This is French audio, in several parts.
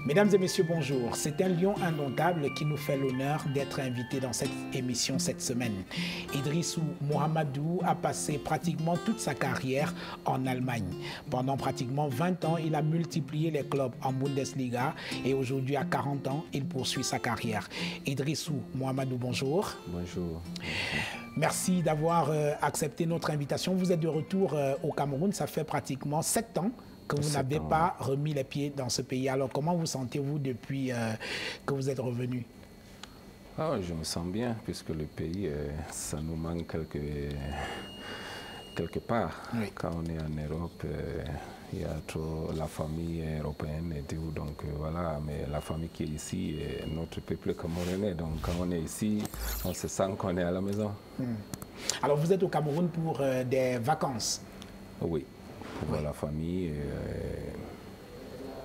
Mesdames et messieurs, bonjour. C'est un lion indomptable qui nous fait l'honneur d'être invité dans cette émission cette semaine. Idrissou Mohamedou a passé pratiquement toute sa carrière en Allemagne. Pendant pratiquement 20 ans, il a multiplié les clubs en Bundesliga et aujourd'hui, à 40 ans, il poursuit sa carrière. Idrissou Mohamedou, bonjour. Bonjour. Merci d'avoir accepté notre invitation. Vous êtes de retour au Cameroun, ça fait pratiquement 7 ans que vous n'avez pas remis les pieds dans ce pays. Alors, comment vous sentez-vous depuis que vous êtes revenu? Je me sens bien, puisque le pays, ça nous manque quelque part. Oui. Quand on est en Europe, il y a trop la famille européenne et tout, donc voilà. Mais la famille qui est ici est notre peuple camerounais. Donc, quand on est ici, on se sent qu'on est à la maison. Alors, vous êtes au Cameroun pour des vacances? Oui. Pour voir la famille.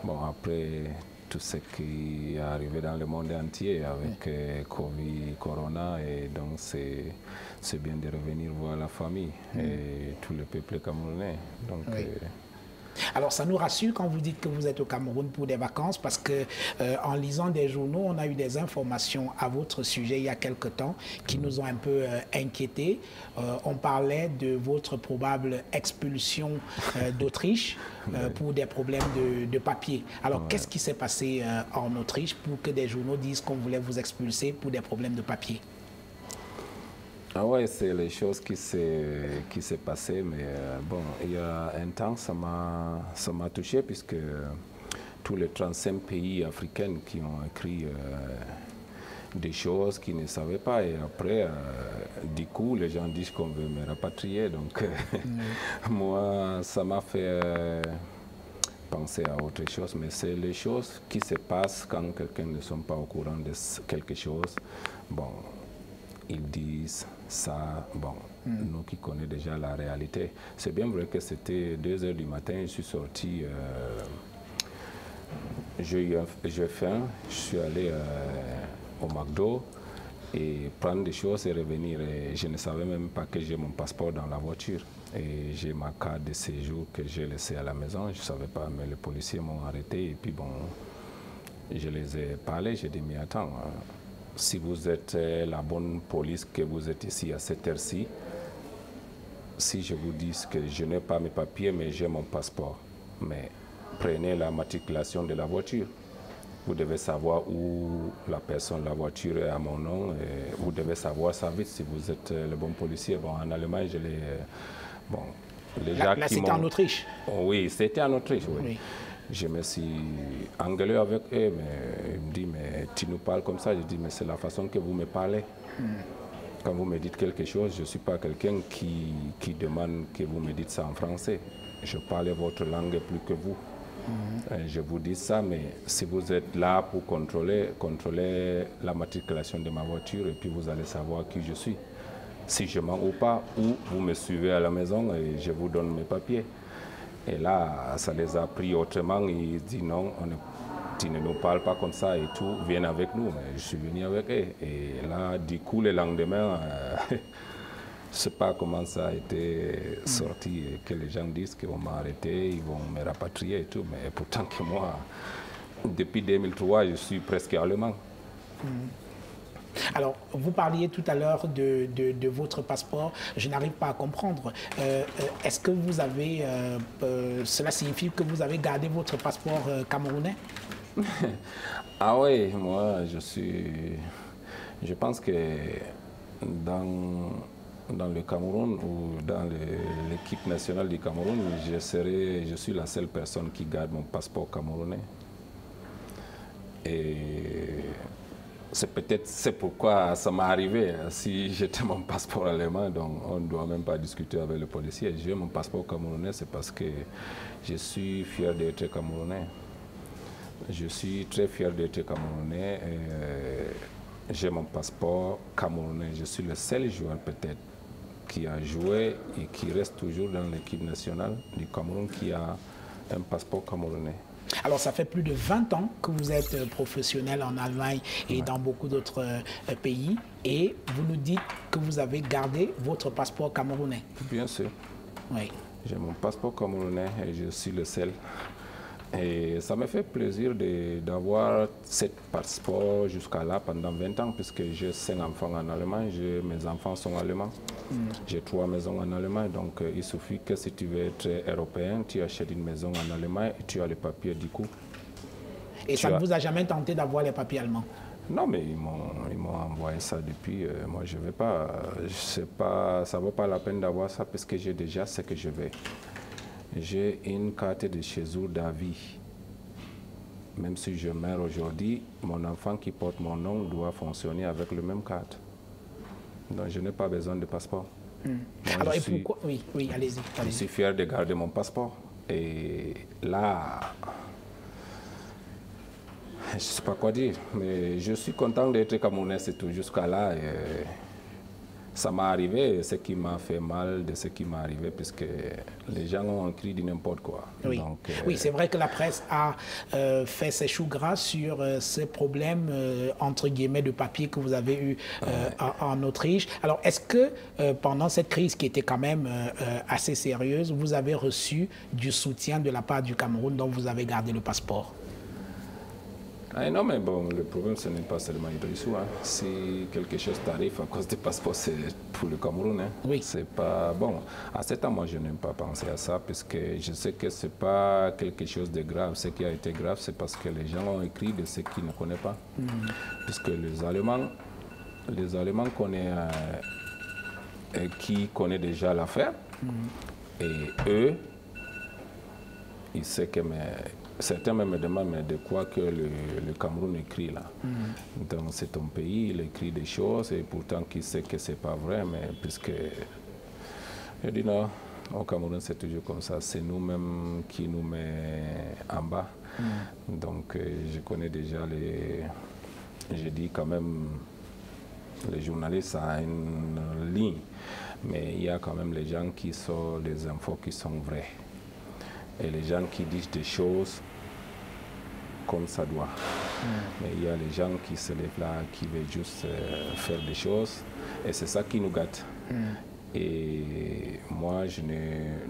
Bon, après tout ce qui est arrivé dans le monde entier avec Covid, Corona, et donc c'est bien de revenir voir la famille et tout le peuple camerounais. Donc, alors, ça nous rassure quand vous dites que vous êtes au Cameroun pour des vacances, parce que en lisant des journaux, on a eu des informations à votre sujet il y a quelque temps qui nous ont un peu inquiétés. On parlait de votre probable expulsion d'Autriche pour des problèmes de papier. Alors, qu'est-ce qui s'est passé en Autriche pour que des journaux disent qu'on voulait vous expulser pour des problèmes de papier? Ah ouais, c'est les choses qui s'est passé, mais bon, il y a un temps, ça m'a touché, puisque tous les 35 pays africains qui ont écrit des choses qu'ils ne savaient pas, et après, du coup, les gens disent qu'on veut me rapatrier, donc moi, ça m'a fait penser à autre chose, mais c'est les choses qui se passent quand quelqu'un ne sont pas au courant de quelque chose. Bon, ils disent ça, bon, nous qui connaissons déjà la réalité. C'est bien vrai que c'était 2 h du matin, je suis sorti, j'ai faim, je suis allé au McDo et prendre des choses et revenir. Et je ne savais même pas que j'ai mon passeport dans la voiture. Et j'ai ma carte de séjour que j'ai laissée à la maison, je ne savais pas, mais les policiers m'ont arrêté et puis bon, je les ai parlé, j'ai dit mais attends, si vous êtes la bonne police, que vous êtes ici à cette heure-ci, si je vous dis que je n'ai pas mes papiers, mais j'ai mon passeport, mais prenez la matriculation de la voiture. Vous devez savoir où la personne, la voiture est à mon nom, et vous devez savoir ça vite si vous êtes le bon policier. Bon, en Allemagne, je l'ai... Bon, les gens là c'était en Autriche? Oui, c'était en Autriche, oui. Je me suis engueulé avec eux, mais ils me disent, mais tu nous parles comme ça. Je dis, mais c'est la façon que vous me parlez. Quand vous me dites quelque chose, je ne suis pas quelqu'un qui demande que vous me dites ça en français. Je parle votre langue plus que vous. Je vous dis ça, mais si vous êtes là pour contrôler la matriculation de ma voiture, et puis vous allez savoir qui je suis. Si je mens ou pas, ou vous me suivez à la maison et je vous donne mes papiers. Et là, ça les a pris autrement. Ils disent non, tu ne nous parles pas comme ça et tout, viens avec nous. Mais je suis venu avec eux. Et là, du coup, le lendemain, je ne sais pas comment ça a été sorti, et que les gens disent qu'on m'a arrêté, ils vont me rapatrier et tout. Mais pourtant que moi, depuis 2003, je suis presque allemand. Alors, vous parliez tout à l'heure de votre passeport. Je n'arrive pas à comprendre. Est-ce que vous avez... cela signifie que vous avez gardé votre passeport camerounais? Ah oui, moi, je pense que dans le Cameroun ou dans l'équipe nationale du Cameroun, je suis la seule personne qui garde mon passeport camerounais. Et c'est pourquoi ça m'est arrivé. Si j'étais mon passeport allemand, donc on ne doit même pas discuter avec le policier. J'ai mon passeport camerounais, c'est parce que je suis fier d'être camerounais. Je suis très fier d'être camerounais. J'ai mon passeport camerounais. Je suis le seul joueur peut-être qui a joué et qui reste toujours dans l'équipe nationale du Cameroun qui a un passeport camerounais. Alors, ça fait plus de 20 ans que vous êtes professionnel en Allemagne et dans beaucoup d'autres pays. Et vous nous dites que vous avez gardé votre passeport camerounais. Bien sûr. Oui. J'ai mon passeport camerounais et je suis le seul. Et ça me fait plaisir d'avoir ce passeport jusqu'à là pendant 20 ans, puisque j'ai 5 enfants en Allemagne, mes enfants sont allemands. J'ai 3 maisons en Allemagne, donc il suffit que si tu veux être européen, tu achètes une maison en Allemagne et tu as les papiers du coup. Et ça ne vous a jamais tenté d'avoir les papiers allemands? Non, mais ils m'ont envoyé ça depuis. Moi, je ne vais pas. Ça ne vaut pas la peine d'avoir ça parce que j'ai déjà ce que je veux. J'ai une carte de séjour d'avis. Même si je meurs aujourd'hui, mon enfant qui porte mon nom doit fonctionner avec le même carte. Donc, je n'ai pas besoin de passeport. Moi, alors, et pourquoi? Oui, allez-y. Je suis fier de garder mon passeport. Et là, je ne sais pas quoi dire, mais je suis content d'être camerounais, c'est tout. Jusqu'à là, ça m'est arrivé, ce qui m'a fait mal de ce qui m'est arrivé, puisque les gens ont écrit de n'importe quoi. Oui, oui, c'est vrai que la presse a fait ses choux gras sur ces problèmes, entre guillemets, de papier que vous avez eu en Autriche. Alors, est-ce que pendant cette crise qui était quand même assez sérieuse, vous avez reçu du soutien de la part du Cameroun dont vous avez gardé le passeport? Non, mais bon, le problème, ce n'est pas seulement Idrissou. Hein. Si quelque chose t'arrive à cause du passeport, c'est pour le Cameroun. Hein. Oui. C'est pas bon. À ce temps, moi, je n'aime pas penser à ça, parce que je sais que ce n'est pas quelque chose de grave. Ce qui a été grave, c'est parce que les gens ont écrit de ce qu'ils ne connaissent pas. Puisque les Allemands qui connaissent déjà l'affaire, et eux, ils savent que... Certains me demandent mais de quoi que le Cameroun écrit là. Donc c'est ton pays, il écrit des choses et pourtant qui sait que c'est pas vrai, mais puisque je dis non, au Cameroun c'est toujours comme ça, c'est nous-mêmes qui nous met en bas. Donc je connais déjà je dis quand même, les journalistes ont une ligne, mais il y a quand même les gens qui sont des infos qui sont vraies. Et les gens qui disent des choses comme ça doit. Mais il y a les gens qui se lèvent là, qui veulent juste faire des choses. Et c'est ça qui nous gâte. Et moi,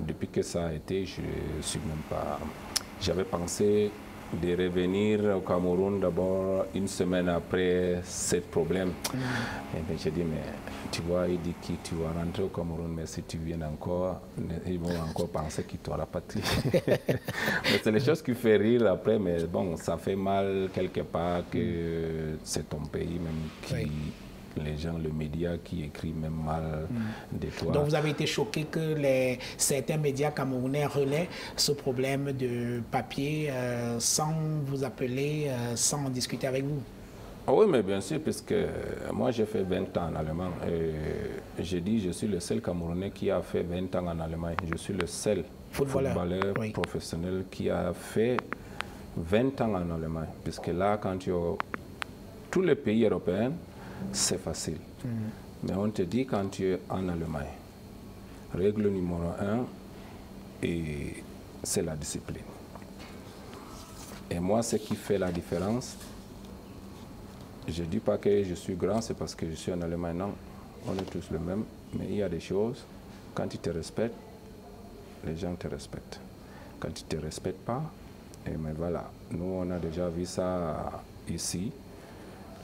depuis que ça a été, je suis même pas... J'avais pensé de revenir au Cameroun d'abord une semaine après ce problème. Et bien, j'ai dit, mais tu vois, il dit que tu vas rentrer au Cameroun, mais si tu viens encore, ils vont encore penser qu'il t'aura pas tué. Mais c'est les choses qui font rire après, mais bon, ça fait mal quelque part que c'est ton pays même qui... Oui. Les gens, le média qui écrit même mal de toi. Donc vous avez été choqué que certains médias camerounais relaient ce problème de papier sans vous appeler, sans discuter avec vous? Oui, mais bien sûr, parce que moi j'ai fait 20 ans en Allemagne. Et j'ai dit, je suis le seul Camerounais qui a fait 20 ans en Allemagne. Je suis le seul footballeur professionnel qui a fait 20 ans en Allemagne. Parce que là, quand tu as tous les pays européens, c'est facile. Mais on te dit quand tu es en Allemagne, règle numéro 1, c'est la discipline. Et moi, ce qui fait la différence, je ne dis pas que je suis grand, c'est parce que je suis en Allemagne. Non, on est tous les mêmes. Mais il y a des choses, quand tu te respectes, les gens te respectent. Quand tu ne te respectes pas, mais voilà, nous on a déjà vu ça ici.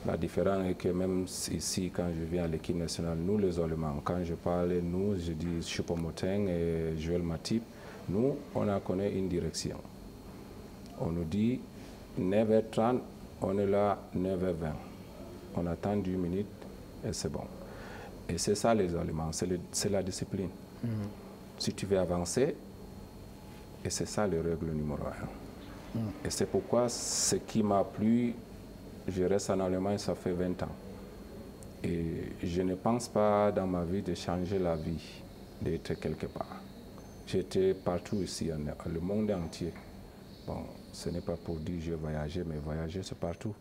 La différence est que même ici, quand je viens à l'équipe nationale, nous les Allemands, quand je parle, nous, je dis Choupo-Moting et Joël Matip, nous, on a connu une direction. On nous dit 9h30, on est là 9h20. On attend 10 minutes et c'est bon. Et c'est ça les Allemands, c'est la discipline. Si tu veux avancer, et c'est ça le règle numéro 1. Et c'est pourquoi ce qui m'a plu je reste en Allemagne, ça fait 20 ans. Et je ne pense pas dans ma vie de changer la vie, d'être quelque part. J'étais partout ici, le monde entier. Bon, ce n'est pas pour dire que j'ai voyagé, mais voyager c'est partout.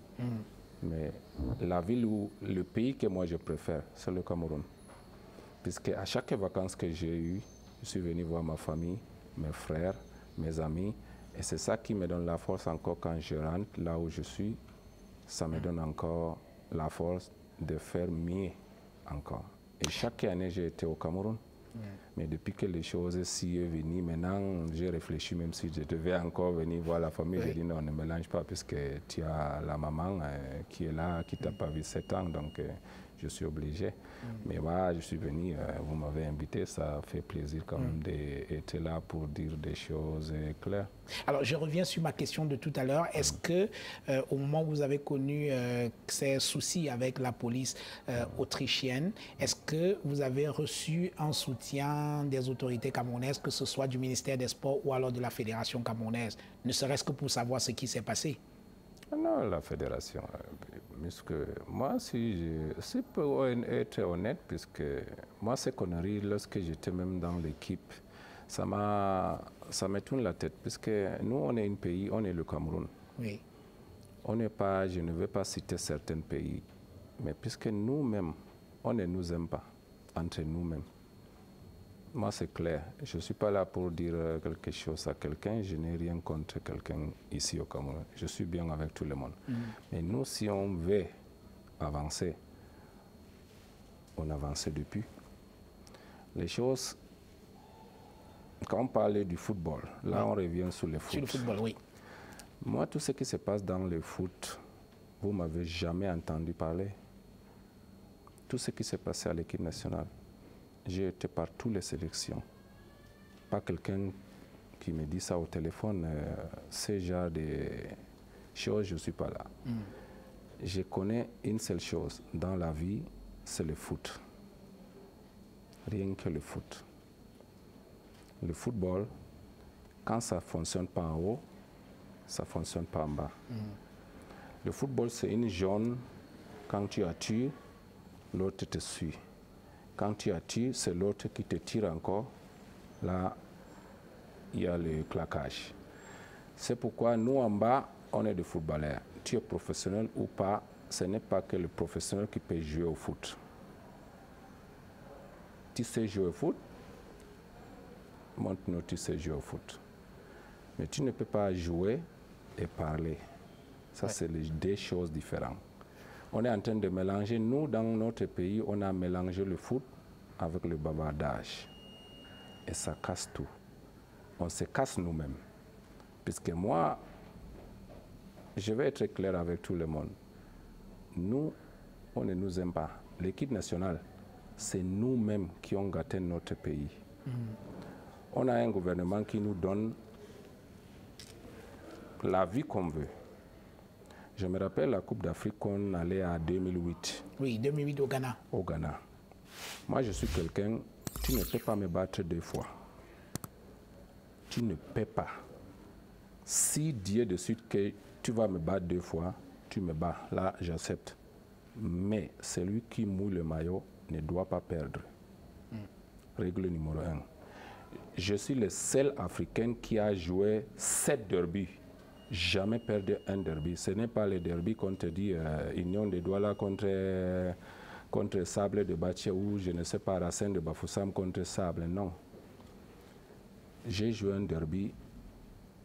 Mais la ville ou le pays que moi je préfère, c'est le Cameroun. Puisque à chaque vacances que j'ai eues, je suis venu voir ma famille, mes frères, mes amis. Et c'est ça qui me donne la force encore quand je rentre là où je suis. Ça me donne encore la force de faire mieux encore. Et chaque année, j'ai été au Cameroun. Mais depuis que les choses s'y sont venues, maintenant, j'ai réfléchi, même si je devais encore venir voir la famille, j'ai dit non, ne mélange pas, puisque tu as la maman qui est là, qui t'a pas vu 7 ans, donc je suis obligé. Mais voilà, je suis venu, vous m'avez invité, ça fait plaisir quand même d'être là pour dire des choses claires. Alors, je reviens sur ma question de tout à l'heure. Est-ce que, au moment où vous avez connu ces soucis avec la police autrichienne, est-ce que vous avez reçu un soutien des autorités camerounaises, que ce soit du ministère des Sports ou alors de la Fédération camerounaise, ne serait-ce que pour savoir ce qui s'est passé? Non, la fédération, puisque moi, si pour être honnête, puisque moi, ces conneries, lorsque j'étais même dans l'équipe, ça me tourne la tête, puisque nous, on est un pays, on est le Cameroun. Oui. On n'est pas, je ne vais pas citer certains pays, mais puisque nous-mêmes, on ne nous aime pas, entre nous-mêmes. Moi, c'est clair. Je ne suis pas là pour dire quelque chose à quelqu'un. Je n'ai rien contre quelqu'un ici au Cameroun. Je suis bien avec tout le monde. Mais nous, si on veut avancer, on avance depuis. Les choses, quand on parlait du football, là, on revient sur le foot. Sur le football, oui. Moi, tout ce qui se passe dans le foot, vous ne m'avez jamais entendu parler. Tout ce qui s'est passé à l'équipe nationale. J'ai été par toutes les sélections. Pas quelqu'un qui me dit ça au téléphone, ce genre de choses, je ne suis pas là. Je connais une seule chose dans la vie, c'est le foot. Rien que le foot. Le football, quand ça ne fonctionne pas en haut, ça ne fonctionne pas en bas. Le football, c'est une zone, quand tu attires, l'autre te suit. Quand tu attires, c'est l'autre qui te tire encore. Là, il y a le claquage. C'est pourquoi nous, en bas, on est des footballeurs. Tu es professionnel ou pas, ce n'est pas que le professionnel qui peut jouer au foot. Tu sais jouer au foot, montre-nous tu sais jouer au foot. Mais tu ne peux pas jouer et parler. Ça, c'est deux choses différentes. On est en train de mélanger, nous, dans notre pays, on a mélangé le foot avec le bavardage. Et ça casse tout. On se casse nous-mêmes. Puisque moi, je vais être clair avec tout le monde. Nous, on ne nous aime pas. L'équipe nationale, c'est nous-mêmes qui ont gâté notre pays. On a un gouvernement qui nous donne la vie qu'on veut. Je me rappelle la Coupe d'Afrique qu'on allait à 2008. Oui, 2008 au Ghana. Au Ghana. Moi, je suis quelqu'un, tu ne peux pas me battre 2 fois. Tu ne peux pas. Si Dieu décide que tu vas me battre 2 fois, tu me bats. Là, j'accepte. Mais celui qui mouille le maillot ne doit pas perdre. Règle numéro 1. Je suis le seul Africain qui a joué 7 derbys. Jamais perdu un derby. Ce n'est pas le derby qu'on te dit Union de Douala contre Sable de Bathie ou je ne sais pas Racine de Bafoussam contre Sable. Non. J'ai joué un derby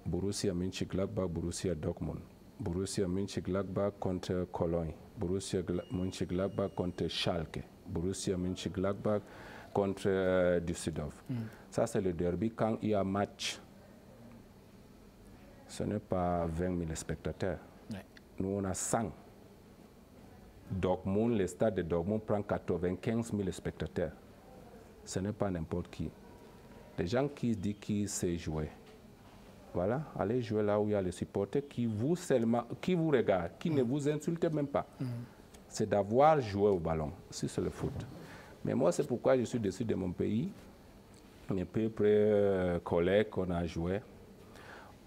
Borussia Mönchengladbach, Borussia Dortmund. Borussia Mönchengladbach contre Cologne. Borussia Mönchengladbach contre Schalke. Borussia Mönchengladbach contre Düsseldorf. Ça, c'est le derby quand il y a match. Ce n'est pas 20 000 spectateurs. Ouais. Nous, on a 100. Dortmund, le stade de Dortmund prend 95 000 spectateurs. Ce n'est pas n'importe qui. Les gens qui disent qu'ils savent jouer. Voilà, allez jouer là où il y a les supporters qui vous regardent, qui ne vous insultent même pas. C'est d'avoir joué au ballon. Si c'est le foot. Mais moi, c'est pourquoi je suis déçu de mon pays. Mes peuples, collègues qu'on a joué.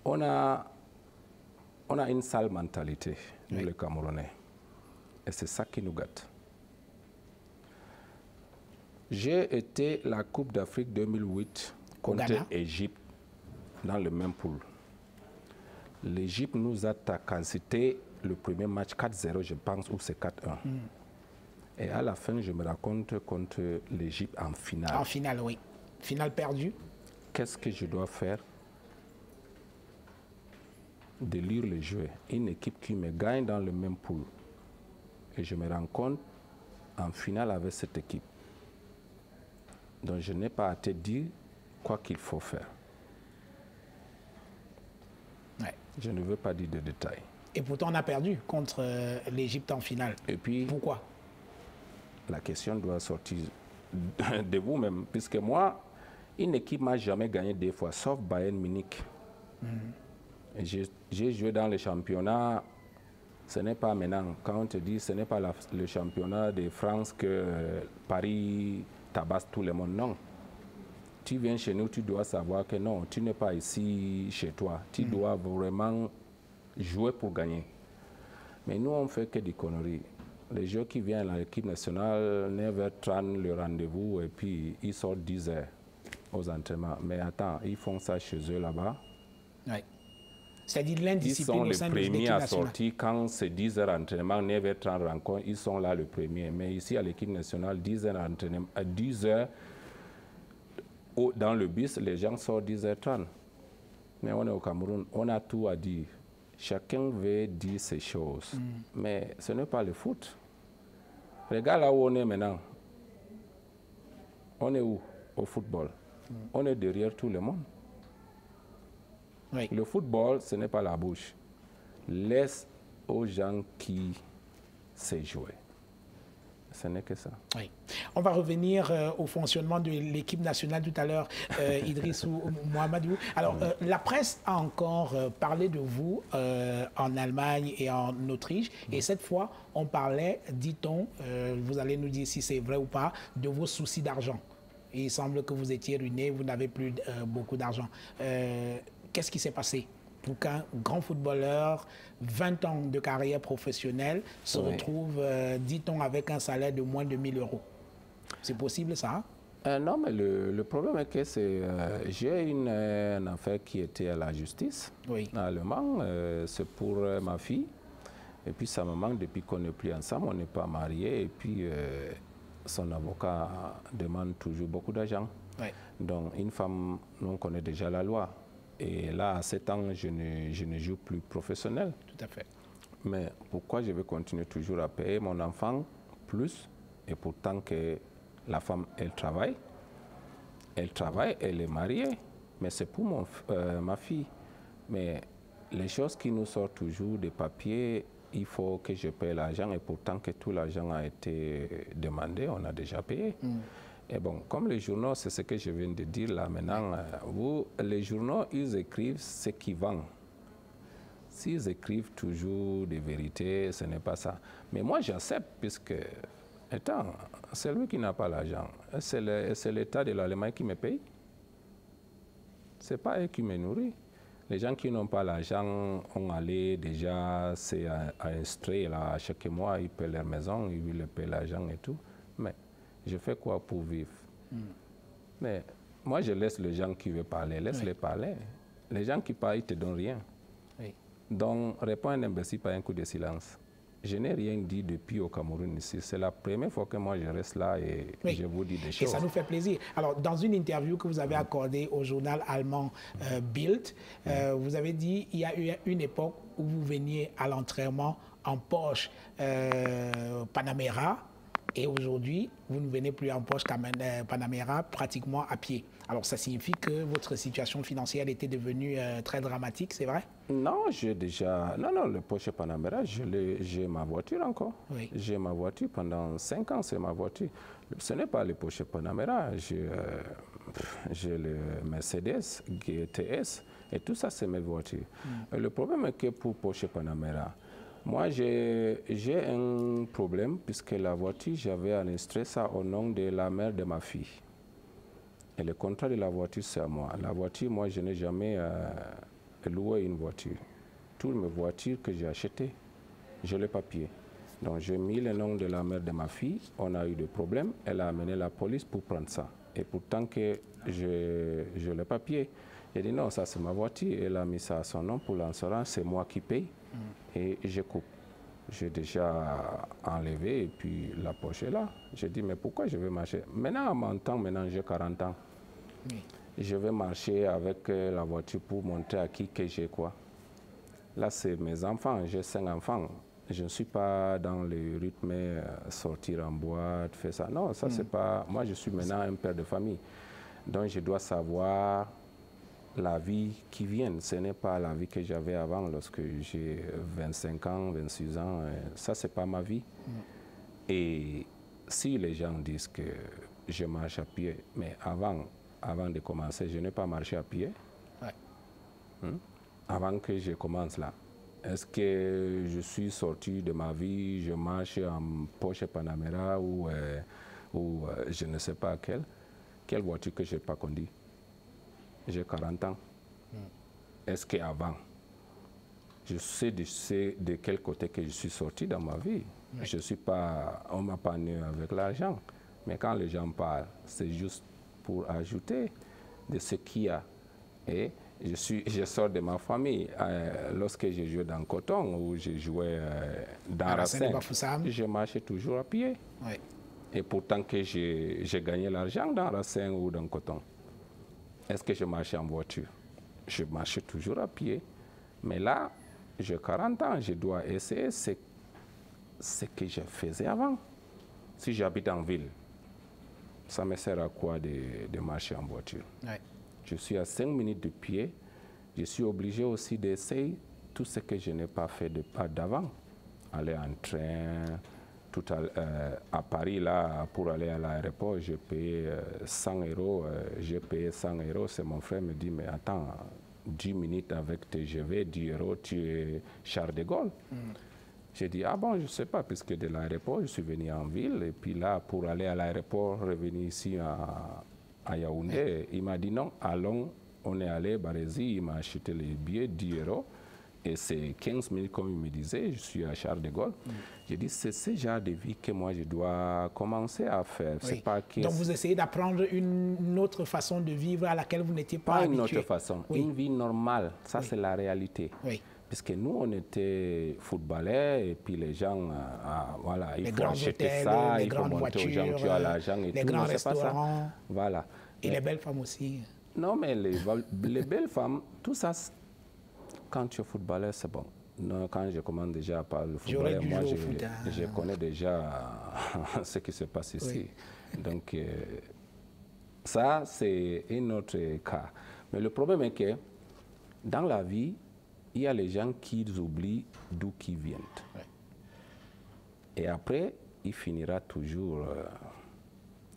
On a une sale mentalité, nous les Camerounais. Et c'est ça qui nous gâte. J'ai été la Coupe d'Afrique 2008 contre l'Égypte dans le même pool. L'Égypte nous a c'était le premier match 4-0, je pense, ou c'est 4-1. Et à la fin, je me raconte contre l'Égypte en finale. En finale, oui. Finale perdue. Qu'est-ce que je dois faire? De lire le jeu. Une équipe qui me gagne dans le même pool. Et je me rends compte en finale avec cette équipe. Donc je n'ai pas à te dire quoi qu'il faut faire. Ouais. Je ne veux pas dire de détails. Et pourtant, on a perdu contre l'Égypte en finale. Et puis, pourquoi? La question doit sortir de vous-même. Puisque moi, une équipe m'a jamais gagné 2 fois, sauf Bayern Munich. J'ai joué dans le championnat. Ce n'est pas maintenant, quand on te dit ce n'est pas le championnat de France que Paris tabasse tout le monde, non. Tu viens chez nous, tu dois savoir que non, tu n'es pas ici chez toi. Tu dois vraiment jouer pour gagner. Mais nous, on fait que des conneries. Les joueurs qui viennent à l'équipe nationale, 9h30 le rendez-vous et puis ils sortent 10h aux entraînements. Mais attends, ils font ça chez eux là-bas. Oui. C'est-à-dire l'indiscipline au sein de l'équipe nationale. Ils sont les premiers à sortir quand c'est 10 heures d'entraînement, 9h30 rencontre, ils sont là le premier. Mais ici à l'équipe nationale, 10 heures d'entraînement, à 10 heures dans le bus, les gens sortent 10h30. Mais on est au Cameroun, on a tout à dire. Chacun veut dire ses choses. Mais ce n'est pas le foot. Regarde là où on est maintenant. On est où? Au football. On est derrière tout le monde. Oui. Le football, ce n'est pas la bouche. Laisse aux gens qui savent jouer. Ce n'est que ça. Oui. On va revenir au fonctionnement de l'équipe nationale tout à l'heure, Idriss ou Mohamedou. Alors, la presse a encore parlé de vous en Allemagne et en Autriche. Et cette fois, on parlait, dit-on, vous allez nous dire si c'est vrai ou pas, de vos soucis d'argent. Il semble que vous étiez ruiné, vous n'avez plus beaucoup d'argent. Qu'est-ce qui s'est passé pour qu'un grand footballeur, 20 ans de carrière professionnelle, se retrouve, dit-on, avec un salaire de moins de 1 000 euros? C'est possible, ça? Non, mais le problème est que j'ai une affaire qui était à la justice allemande. C'est pour ma fille. Et puis sa maman, depuis qu'on n'est plus ensemble, on n'est pas mariés. Et puis son avocat demande toujours beaucoup d'argent. Donc une femme, on connaît déjà la loi. Et là, à 7 ans, je ne joue plus professionnel. Tout à fait. Mais pourquoi je vais continuer toujours à payer mon enfant plus? Et pourtant que la femme, elle travaille, elle est mariée, mais c'est pour ma fille. Mais les choses qui nous sortent toujours des papiers, il faut que je paye l'argent et pourtant que tout l'argent a été demandé, on a déjà payé. Et bon, comme les journaux, c'est ce que je viens de dire là maintenant, les journaux, ils écrivent ce qu'ils vendent. S'ils écrivent toujours des vérités, ce n'est pas ça. Mais moi, j'accepte, puisque, attends, c'est lui qui n'a pas l'argent. C'est l'État de l'Allemagne qui me paye. Ce n'est pas eux qui me nourrissent. Les gens qui n'ont pas l'argent ont allé déjà s'instruire là, chaque mois, ils paient leur maison, ils paient l'argent et tout. Mais je fais quoi pour vivre? Mais moi, je laisse les gens qui veulent parler, laisse-les parler. Les gens qui parlent, ils ne te donnent rien. Donc, réponds à un imbécile par un coup de silence. Je n'ai rien dit depuis au Cameroun ici. C'est la première fois que moi je reste là et je vous dis des choses. Et ça nous fait plaisir. Alors, dans une interview que vous avez accordée au journal allemand Bild, vous avez dit qu'il y a eu une époque où vous veniez à l'entraînement en Porsche Panamera. Et aujourd'hui, vous ne venez plus en Porsche Panamera, pratiquement à pied. Alors, ça signifie que votre situation financière était devenue très dramatique, c'est vrai? Non, j'ai déjà... Non, le Porsche Panamera, j'ai ma voiture encore. J'ai ma voiture pendant 5 ans, c'est ma voiture. Ce n'est pas le Porsche Panamera, j'ai le Mercedes GTS, et tout ça, c'est mes voitures. Le problème est que pour Porsche Panamera, moi, j'ai un problème puisque la voiture, j'avais enregistré ça au nom de la mère de ma fille. Et le contrat de la voiture, c'est à moi. La voiture, moi, je n'ai jamais loué une voiture. Toutes mes voitures que j'ai achetées, j'ai le papier. Donc j'ai mis le nom de la mère de ma fille, on a eu des problèmes, elle a amené la police pour prendre ça. Et pourtant que je le papier, j'ai dit non, ça c'est ma voiture, elle a mis ça à son nom pour l'assurance, c'est moi qui paye et je coupe. J'ai déjà enlevé et puis la poche est là. J'ai dit mais pourquoi je vais marcher? Maintenant à mon temps, maintenant j'ai 40 ans. Oui. Je vais marcher avec la voiture pour montrer à qui que j'ai quoi. Là c'est mes enfants, j'ai 5 enfants. Je ne suis pas dans le rythme sortir en boîte, faire ça. Non, ça c'est pas... Moi je suis maintenant un père de famille. Donc je dois savoir la vie qui vient. Ce n'est pas la vie que j'avais avant lorsque j'ai 25 ans, 26 ans. Ça c'est pas ma vie. Et si les gens disent que je marche à pied, mais avant de commencer, je n'ai pas marché à pied. Ouais. Avant que je commence là. Est-ce que je suis sorti de ma vie, je marche en Porsche Panamera ou je ne sais pas quelle voiture que je n'ai pas conduit? J'ai 40 ans. Est-ce qu'avant, je sais de quel côté que je suis sorti dans ma vie? Je suis pas, on ne m'a pas né avec l'argent. Mais quand les gens parlent, c'est juste pour ajouter de ce qu'il y a. Et je sors de ma famille. Lorsque je jouais dans Coton ou je jouais dans Racine, je marchais toujours à pied. Oui. Et pourtant que j'ai gagné l'argent dans Racine ou dans Coton. Est-ce que je marchais en voiture? Je marchais toujours à pied. Mais là, j'ai 40 ans, je dois essayer ce que je faisais avant. Si j'habite en ville, ça me sert à quoi de marcher en voiture? Oui. Je suis à 5 minutes de pied. Je suis obligé aussi d'essayer tout ce que je n'ai pas fait d'avant. Aller en train, à Paris, là, pour aller à l'aéroport, j'ai payé 100 €. J'ai payé 100 €. C'est mon frère qui me dit, mais attends, 10 minutes avec TGV, 10 €, tu es Charles de Gaulle. J'ai dit, ah bon, je ne sais pas, puisque de l'aéroport, je suis venu en ville. Et puis là, pour aller à l'aéroport, revenir ici à Yaoundé, il m'a dit non, allons, on est allé à Barézy, il m'a acheté les billets, 10 €, et c'est 15 minutes comme il me disait, je suis à Charles de Gaulle. J'ai dit, c'est ce genre de vie que moi je dois commencer à faire. Oui. Pas donc vous essayez d'apprendre une autre façon de vivre à laquelle vous n'étiez pas habitué. Pas une autre façon, une vie normale, ça c'est la réalité. Oui. Parce que nous, on était footballeurs et puis les gens, voilà, il faut acheter ça, il faut montrer aux gens que tu as l'argent et tout. Les grands restaurants. Voilà. Et les belles femmes aussi. Non, mais les belles femmes, tout ça, quand tu es footballeur, c'est bon. Non, quand je commence déjà par le football, moi, je connais déjà ce qui se passe ici. Oui. Donc, ça, c'est un autre cas. Mais le problème est que dans la vie, il y a les gens qui oublient d'où ils viennent. Ouais. Et après, il finira toujours...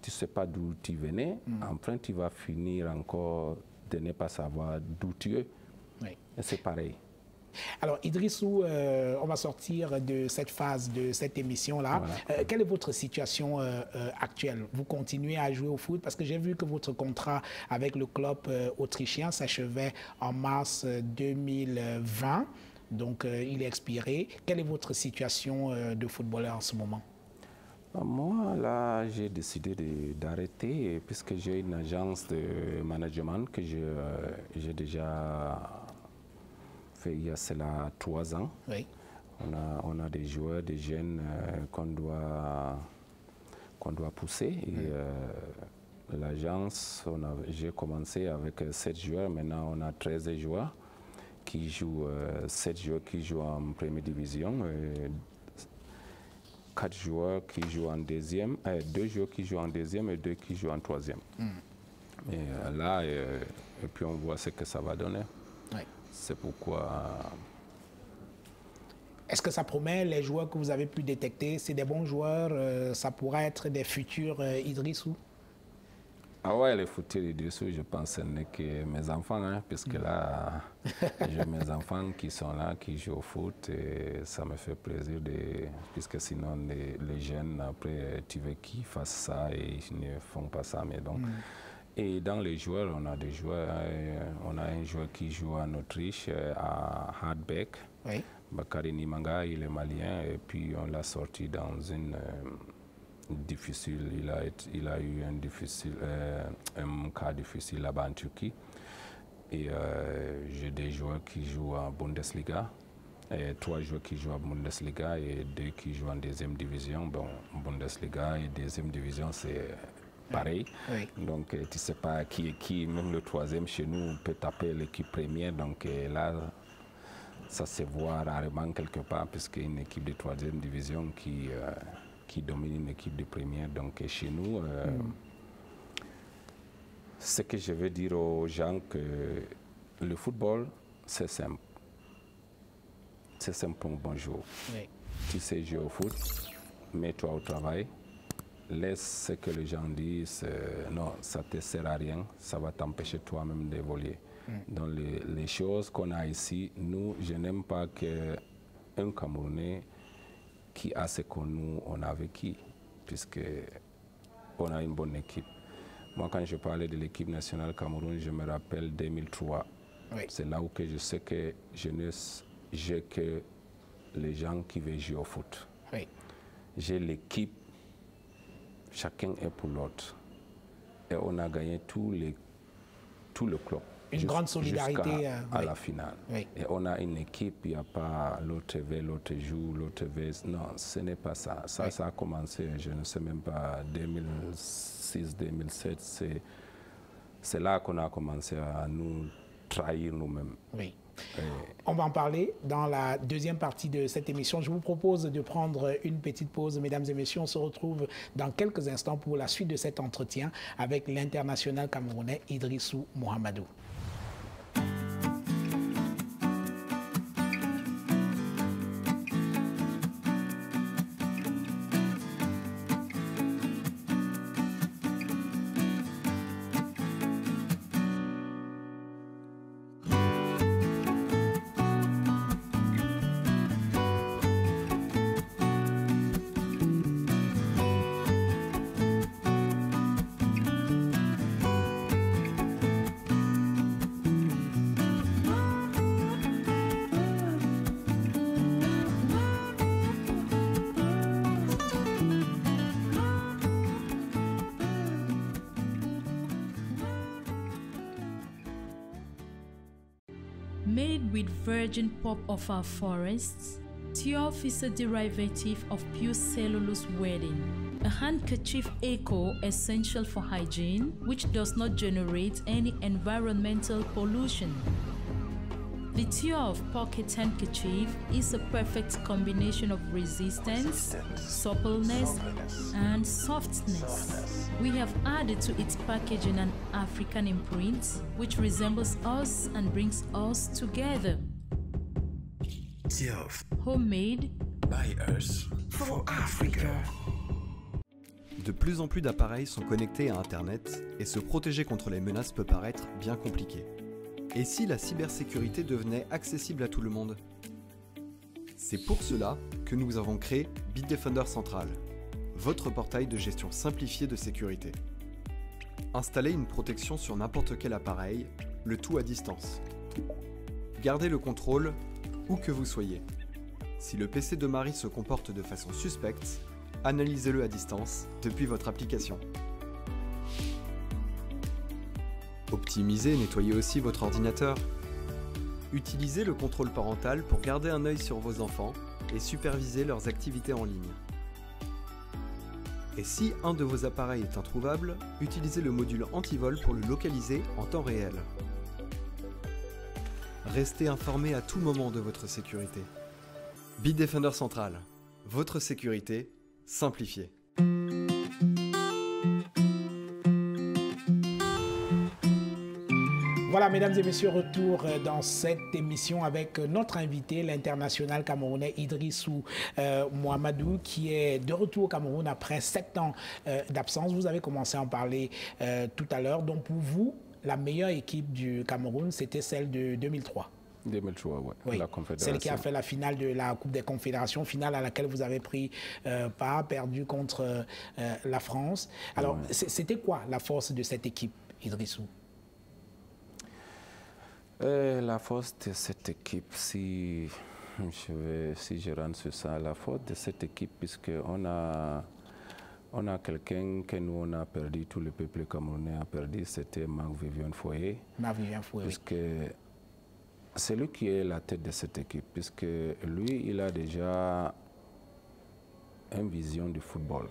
tu ne sais pas d'où tu venais, après tu vas finir encore de ne pas savoir d'où tu es. Oui. C'est pareil. Alors Idrissou, on va sortir de cette phase de cette émission-là. Voilà. Quelle est votre situation actuelle? Vous continuez à jouer au foot? Parce que j'ai vu que votre contrat avec le club autrichien s'achevait en mars 2020. Donc il est expiré. Quelle est votre situation de footballeur en ce moment? Moi, là, j'ai décidé d'arrêter puisque j'ai une agence de management que j'ai déjà fait il y a cela 3 ans. Oui. On a des joueurs, des jeunes qu'on doit pousser. Et l'agence, j'ai commencé avec 7 joueurs, maintenant on a 13 joueurs qui jouent, 7 joueurs qui jouent en première division. 4 joueurs qui jouent en deuxième, 2 joueurs qui jouent en deuxième et 2 qui jouent en troisième. Et là, et puis on voit ce que ça va donner. Oui. C'est pourquoi... Est-ce que ça promet, les joueurs que vous avez pu détecter, c'est des bons joueurs, ça pourrait être des futurs Idrissou? Ah ouais, les futurs Idrissou, je pense que ce n'est que mes enfants, hein, puisque là, j'ai mes enfants qui sont là, qui jouent au foot, et ça me fait plaisir, puisque sinon, les jeunes, après, tu veux qu'ils fassent ça et ils ne font pas ça. Mais donc, et dans les joueurs, on a des joueurs, on a un joueur qui joue en Autriche, à Hardbeck. Oui. Bakary Nimanga, il est malien, et puis on l'a sorti dans une difficile, il a eu un cas difficile là-bas en Turquie. Et j'ai des joueurs qui jouent en Bundesliga, et 3 joueurs qui jouent en Bundesliga et 2 qui jouent en deuxième division. Bon, Bundesliga et deuxième division, c'est pareil. Oui. Donc tu ne sais pas qui est qui, même le 3e chez nous peut taper l'équipe première. Donc là, ça se voit rarement quelque part, puisqu'une équipe de 3e division qui domine une équipe de première. Donc chez nous, ce que je veux dire aux gens, que le football, c'est simple. C'est simple pour un bon jour. Oui. Tu sais jouer au foot, mets-toi au travail, laisse ce que les gens disent, non, ça ne te sert à rien, ça va t'empêcher toi-même d'évoluer. Dans les choses qu'on a ici, nous, je n'aime pas qu'un Camerounais qui a ce que nous, on a vécu, puisqu'on a une bonne équipe. Moi, quand je parlais de l'équipe nationale Cameroun, je me rappelle 2003. Oui. C'est là où que je sais que j'ai que les gens qui veulent jouer au foot. Oui. J'ai l'équipe, chacun est pour l'autre. Et on a gagné tout le club. Une grande solidarité. À la finale. Oui. Et on a une équipe, il n'y a pas l'autre veut, l'autre joue, l'autre veut. Non, ce n'est pas ça. Ça, oui. Ça a commencé, je ne sais même pas, 2006, 2007. C'est là qu'on a commencé à nous trahir nous-mêmes. Oui. On va en parler dans la deuxième partie de cette émission. Je vous propose de prendre une petite pause. Mesdames et messieurs, on se retrouve dans quelques instants pour la suite de cet entretien avec l'international camerounais Idrissou Mohamedou. Made with virgin pulp of our forests, Tiof is a derivative of pure cellulose wedding, a handkerchief eco essential for hygiene, which does not generate any environmental pollution. The Tiof pocket handkerchief is a perfect combination of resistance, suppleness, and softness. We have added to its packaging an African imprint, which resembles us and brings us together. Tiof. Homemade by us for Africa. De plus en plus d'appareils sont connectés à Internet et se protéger contre les menaces peut paraître bien compliqué. Et si la cybersécurité devenait accessible à tout le monde? C'est pour cela que nous avons créé Bitdefender Central, votre portail de gestion simplifié de sécurité. Installez une protection sur n'importe quel appareil, le tout à distance. Gardez le contrôle où que vous soyez. Si le PC de Marie se comporte de façon suspecte, analysez-le à distance depuis votre application. Optimisez et nettoyez aussi votre ordinateur. Utilisez le contrôle parental pour garder un œil sur vos enfants et superviser leurs activités en ligne. Et si un de vos appareils est introuvable, utilisez le module antivol pour le localiser en temps réel. Restez informé à tout moment de votre sécurité. Bitdefender Central, votre sécurité simplifiée. Voilà, mesdames et messieurs, retour dans cette émission avec notre invité, l'international camerounais Idrissou Mohamedou, qui est de retour au Cameroun après 7 ans d'absence. Vous avez commencé à en parler tout à l'heure. Donc pour vous, la meilleure équipe du Cameroun, c'était celle de 2003. 2003, ouais. Oui, la Confédération. Celle qui a fait la finale de la Coupe des Confédérations, finale à laquelle vous avez pris part, perdu contre la France. Alors, ouais. C'était quoi la force de cette équipe, Idrissou? La force de cette équipe, si Si je rentre sur ça, la faute de cette équipe, puisqu'on a quelqu'un que nous on a perdu, tout le peuple camerounais a perdu, c'était Marc-Vivian Foyer. Marc-Vivian Foyer. Puisque c'est lui qui est la tête de cette équipe, puisque lui, il a déjà une vision du football.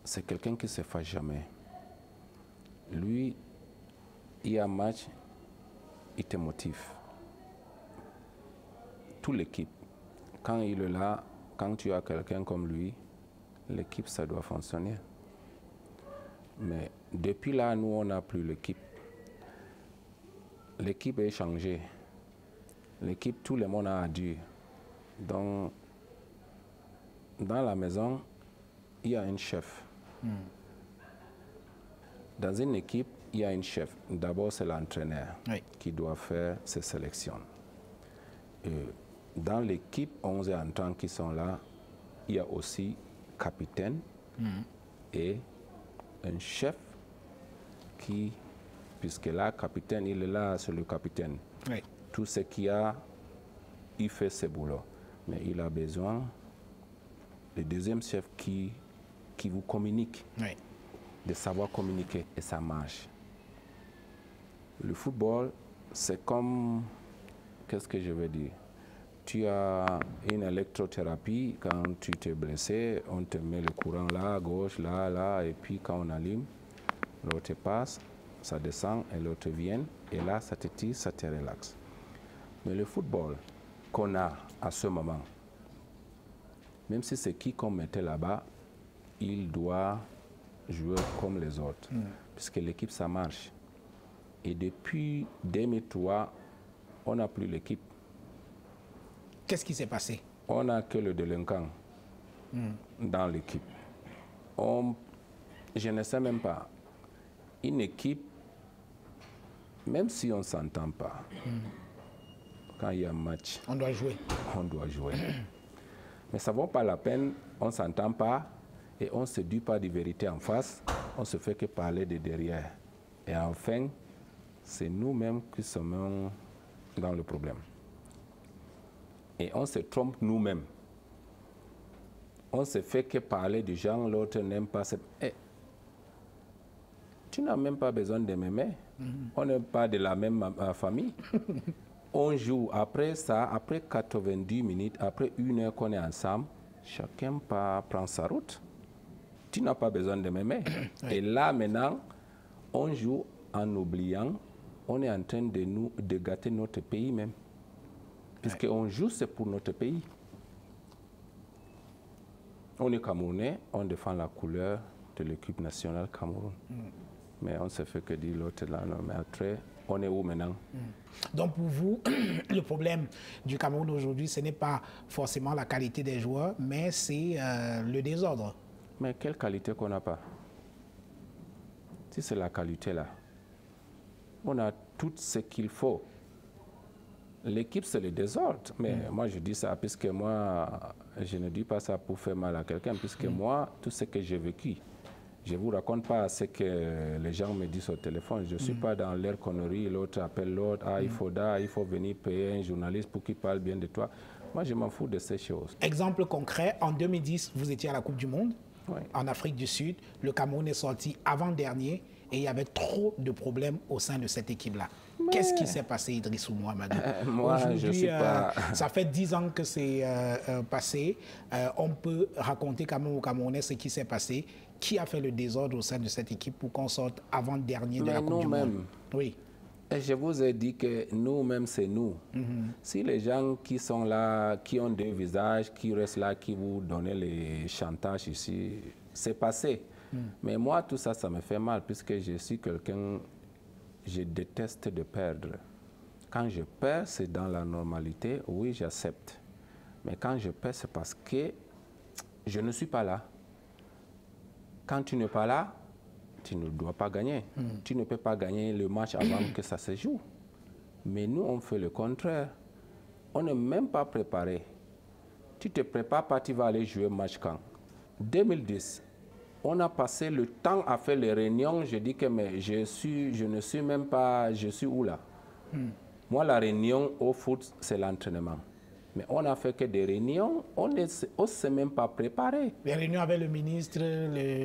C'est quelqu'un qui ne se fâche jamais. Lui, il y a un match, il te motive. Toute l'équipe, quand il est là, quand tu as quelqu'un comme lui, l'équipe, ça doit fonctionner. Mais depuis là, nous, on n'a plus l'équipe. L'équipe est changée. L'équipe, tout le monde a dû. Donc, dans la maison, il y a un chef. Dans une équipe, il y a un chef. D'abord, c'est l'entraîneur qui doit faire ses sélections. Et dans l'équipe 11 entrants qui sont là, il y a aussi capitaine et un chef qui, puisque là, capitaine, il est là, c'est le capitaine. Oui. Tout ce qu'il y a, il fait ses boulots. Mais il a besoin du deuxième chef qui vous communique, de savoir communiquer, et ça marche. Le football, c'est comme, qu'est-ce que je veux dire? Tu as une électrothérapie, quand tu t'es blessé, on te met le courant là, à gauche, là, et puis quand on allume, l'autre passe, ça descend, et l'autre vient, et là, ça te tire, ça te relaxe. Mais le football qu'on a à ce moment, même si c'est qui qu'on mettait là-bas, il doit jouer comme les autres, puisque l'équipe, ça marche. Et depuis 2003, on n'a plus l'équipe. Qu'est-ce qui s'est passé? On n'a que le délinquant dans l'équipe. Je ne sais même pas. Une équipe, même si on ne s'entend pas, quand il y a un match, on doit jouer. On doit jouer. Mais ça ne vaut pas la peine, on ne s'entend pas et on ne se dit pas de vérité en face, on ne se fait que parler de derrière. Et enfin, c'est nous-mêmes qui sommes dans le problème. Et on se trompe nous-mêmes. On se fait que parler de gens, l'autre n'aime pas. Tu n'as même pas besoin de m'aimer. On n'est pas de la même famille. On joue. Après ça, après 90 minutes, après 1 heure qu'on est ensemble, chacun prend sa route. Tu n'as pas besoin de m'aimer. Et là, maintenant, on joue en oubliant, on est en train de gâter notre pays même. Puisqu'on joue, c'est pour notre pays. On est Camerounais, on défend la couleur de l'équipe nationale Cameroun. Mais on se fait que dire l'autre là, non, mais après, on est où maintenant? Donc pour vous, le problème du Cameroun aujourd'hui, ce n'est pas forcément la qualité des joueurs, mais c'est le désordre. Mais quelle qualité qu'on n'a pas? Si c'est la qualité là, on a tout ce qu'il faut. L'équipe, c'est le désordre. Mais moi, je dis ça puisque moi, je ne dis pas ça pour faire mal à quelqu'un, puisque moi, tout ce que j'ai vécu, je ne vous raconte pas ce que les gens me disent au téléphone. Je ne suis pas dans leur connerie. L'autre appelle l'autre. Ah, il faut venir payer un journaliste pour qu'il parle bien de toi. Moi, je m'en fous de ces choses. Exemple concret, en 2010, vous étiez à la Coupe du Monde, en Afrique du Sud. Le Cameroun est sorti avant-dernier et il y avait trop de problèmes au sein de cette équipe-là. Qu'est-ce qui s'est passé, Idrissou Mohamedou? Moi, je suis pas... ça fait 10 ans que c'est passé. On peut raconter quand même aux Camerounais ce qui s'est passé. Qui a fait le désordre au sein de cette équipe pour qu'on sorte avant-dernier de la Coupe du Monde? Oui. Et je vous ai dit que nous-mêmes, c'est nous. Si les gens qui sont là, qui ont deux visages, qui restent là, qui vous donnent les chantages ici, c'est passé. Mais moi, tout ça, ça me fait mal, puisque je suis quelqu'un... Je déteste de perdre. Quand je perds, c'est dans la normalité, oui, j'accepte. Mais quand je perds, c'est parce que je ne suis pas là. Quand tu n'es pas là, tu ne dois pas gagner. Tu ne peux pas gagner le match avant que ça se joue. Mais nous, on fait le contraire. On n'est même pas préparé. Tu te prépares pas, tu vas aller jouer match quand? 2010. On a passé le temps à faire les réunions. Je dis que mais je ne suis même pas... Je suis où là? Moi, la réunion au foot, c'est l'entraînement. Mais on n'a fait que des réunions, on ne s'est même pas préparé. Les réunions avec le ministre,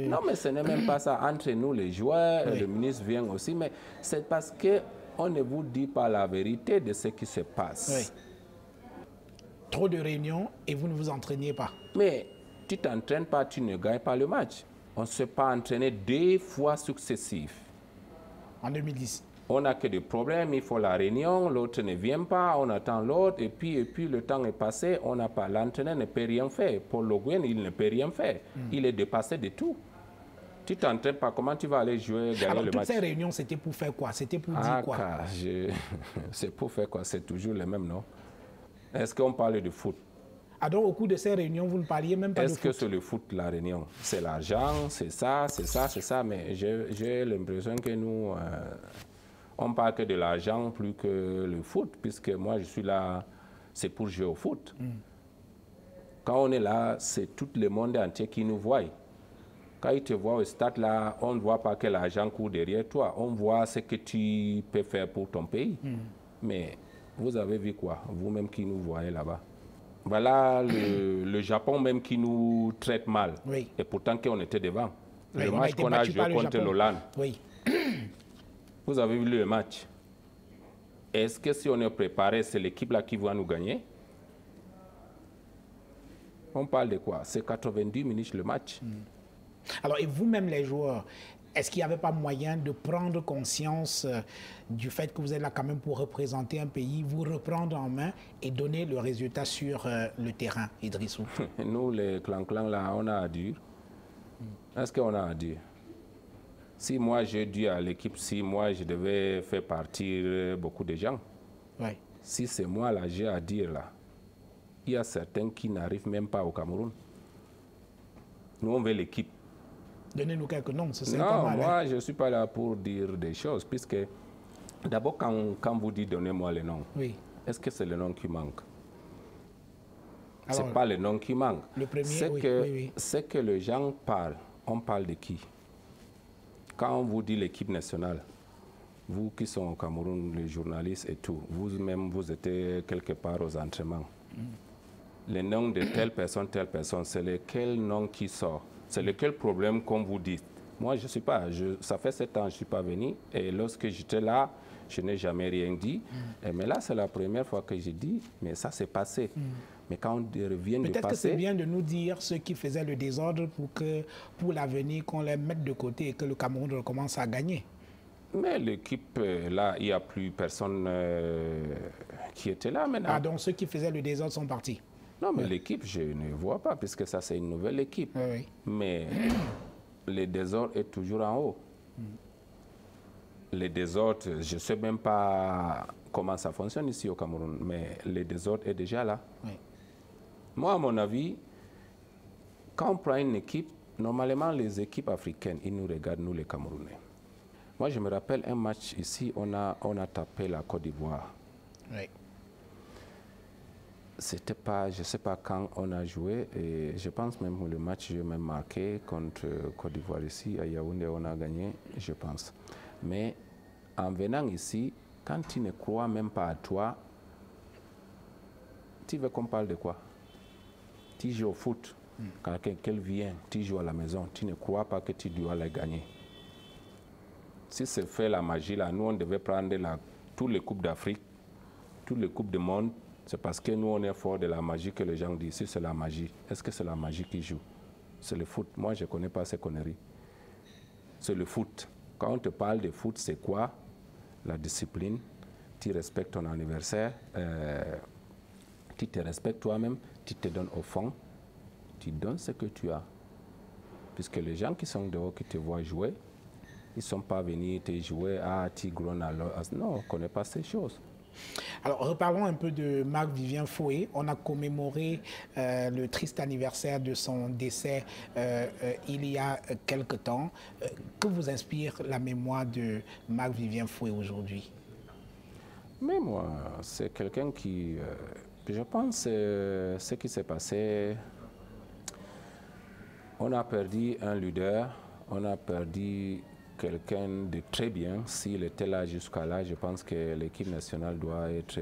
Non, mais ce n'est même pas ça. Entre nous, les joueurs, oui. le ministre vient aussi, mais c'est parce qu'on ne vous dit pas la vérité de ce qui se passe. Oui. Trop de réunions et vous ne vous entraîniez pas. Mais tu ne t'entraînes pas, tu ne gagnes pas le match. On ne s'est pas entraîné 2 fois successifs. En 2010. On n'a que des problèmes, il faut la réunion, l'autre ne vient pas, on attend l'autre, et puis le temps est passé, on n'a pas. L'entraîneur ne peut rien faire. Paul Le Guen, il ne peut rien faire. Il est dépassé de tout. Tu t'entraînes pas, comment tu vas aller jouer, gagner Alors, le toutes match? ces réunions, c'était pour faire quoi? C'était pour dire quoi? C'est pour faire quoi? C'est toujours le même, non? Est-ce qu'on parle de foot? Ah, donc, au cours de ces réunions, vous ne parliez même pas de Est-ce foot? que c'est le foot, la réunion? C'est l'argent, c'est ça, c'est ça, c'est ça, mais j'ai l'impression que nous, on parle que de l'argent plus que le foot, puisque moi, je suis là, c'est pour jouer au foot. Quand on est là, c'est tout le monde entier qui nous voit. Quand ils te voient au stade, là, on ne voit pas que l'argent court derrière toi. On voit ce que tu peux faire pour ton pays. Mais vous avez vu quoi? Vous-même qui nous voyez là-bas. Voilà le Japon même qui nous traite mal. Oui. Et pourtant qu'on était devant. Oui, le on a match été qu'on a battu joué par le contre Japon. l'Hollande. Oui. Vous avez vu le match. Est-ce que si on est préparé, c'est l'équipe-là qui va nous gagner? On parle de quoi? C'est 90 minutes le match. Alors, et vous-même, les joueurs, est-ce qu'il n'y avait pas moyen de prendre conscience du fait que vous êtes là quand même pour représenter un pays, vous reprendre en main et donner le résultat sur le terrain, Idrissou? Nous, les clan-clan, là, on a à dire. Est-ce qu'on a à dire? Si moi, j'ai dit à l'équipe, si moi, je devais faire partir beaucoup de gens, Oui. si c'est moi, là, j'ai à dire, là, il y a certains qui n'arrivent même pas au Cameroun. Nous, on veut l'équipe. Donnez-nous quelques noms, ce serait pas Non, mal. moi, je ne suis pas là pour dire des choses, puisque d'abord, quand vous dites donnez-moi les noms, Oui. est-ce que c'est le nom qui manque? Ce Alors, n'est pas le nom qui manque. le premier, C'est oui, que, oui, oui. c'est que les gens parlent. On parle de qui? Quand on vous dit l'équipe nationale, vous qui sont au Cameroun, les journalistes et tout, vous-même, vous êtes quelque part aux entraînements. Les noms de telle personne, c'est lequel nom qui sort? C'est lequel problème qu'on vous dit? Moi, je ne suis pas. Ça fait 7 ans que je ne suis pas venu. Et lorsque j'étais là, je n'ai jamais rien dit. Mais là, c'est la première fois que j'ai dit, mais ça s'est passé. Mais quand on revient de Peut-être que c'est passer... bien de nous dire ceux qui faisaient le désordre pour l'avenir, qu'on les mette de côté et que le Cameroun recommence à gagner. Mais l'équipe, là, il n'y a plus personne qui était là maintenant. Ah, donc ceux qui faisaient le désordre sont partis. Non, mais l'équipe, je ne vois pas, puisque ça, c'est une nouvelle équipe. Oui, oui. Mais le désordre est toujours en haut. Les désordres, je ne sais même pas comment ça fonctionne ici au Cameroun, mais le désordre est déjà là. Oui. Moi, à mon avis, quand on prend une équipe, normalement, les équipes africaines, ils nous regardent, nous, les Camerounais. Moi, je me rappelle un match ici, on a tapé la Côte d'Ivoire. Oui. C'était pas, je ne sais pas quand on a joué, et je pense même que le match, j'ai même marqué contre Côte d'Ivoire ici, à Yaoundé, on a gagné, je pense. Mais en venant ici, quand tu ne crois même pas à toi, tu veux qu'on parle de quoi? Tu joues au foot, quand quelqu'un vient, tu joues à la maison, tu ne crois pas que tu dois la gagner. Si c'est fait la magie là, nous on devait prendre tous les coupes d'Afrique, toutes les coupes du monde. C'est parce que nous, on est fort de la magie que les gens disent. Si c'est la magie, est-ce que c'est la magie qui joue? C'est le foot. Moi, je ne connais pas ces conneries. C'est le foot. Quand on te parle de foot, c'est quoi? La discipline. Tu respectes ton anniversaire. Tu te respectes toi-même. Tu te donnes au fond. Tu donnes ce que tu as. Puisque les gens qui sont dehors, qui te voient jouer, ils ne sont pas venus te jouer. Ah, tu grogne alors. Non, on ne connaît pas ces choses. Alors, reparlons un peu de Marc-Vivien Foé. On a commémoré le triste anniversaire de son décès il y a quelque temps. Que vous inspire la mémoire de Marc-Vivien Foé aujourd'hui? Mais moi, c'est quelqu'un qui... je pense ce qui s'est passé, on a perdu un leader, on a perdu quelqu'un de très bien. S'il était là jusqu'à là, je pense que l'équipe nationale doit être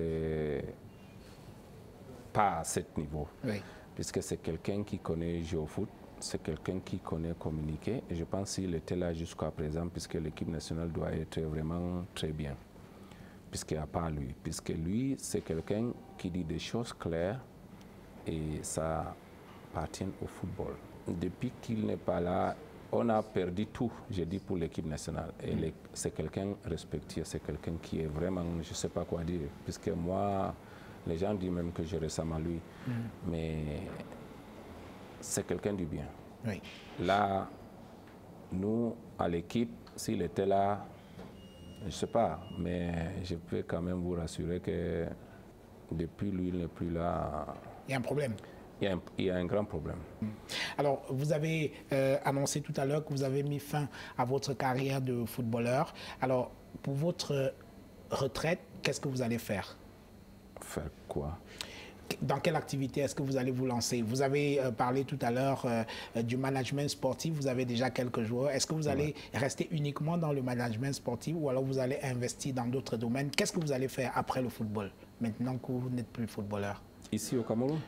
pas à ce niveau. Oui. Puisque c'est quelqu'un qui connaît jouer au foot, c'est quelqu'un qui connaît communiquer. Et je pense qu'il était là jusqu'à présent, puisque l'équipe nationale doit être vraiment très bien. Puisqu'il n'y a pas lui. Puisque lui, c'est quelqu'un qui dit des choses claires et ça appartient au football. Depuis qu'il n'est pas là, on a perdu tout, j'ai dit, pour l'équipe nationale. Et c'est quelqu'un respecté, c'est quelqu'un qui est vraiment, je ne sais pas quoi dire. Puisque moi, les gens disent même que je ressemble à lui. Mais c'est quelqu'un du bien. Oui. Là, nous, à l'équipe, s'il était là, je ne sais pas, mais je peux quand même vous rassurer que depuis lui, il n'est plus là. Il y a un problème. Il y a un grand problème. Alors, vous avez annoncé tout à l'heure que vous avez mis fin à votre carrière de footballeur. Alors, pour votre retraite, qu'est-ce que vous allez faire? Faire quoi? Dans quelle activité est-ce que vous allez vous lancer? Vous avez parlé tout à l'heure du management sportif, vous avez déjà quelques joueurs. Est-ce que vous allez rester uniquement dans le management sportif ou alors vous allez investir dans d'autres domaines? Qu'est-ce que vous allez faire après le football, maintenant que vous n'êtes plus footballeur? Ici au Cameroun?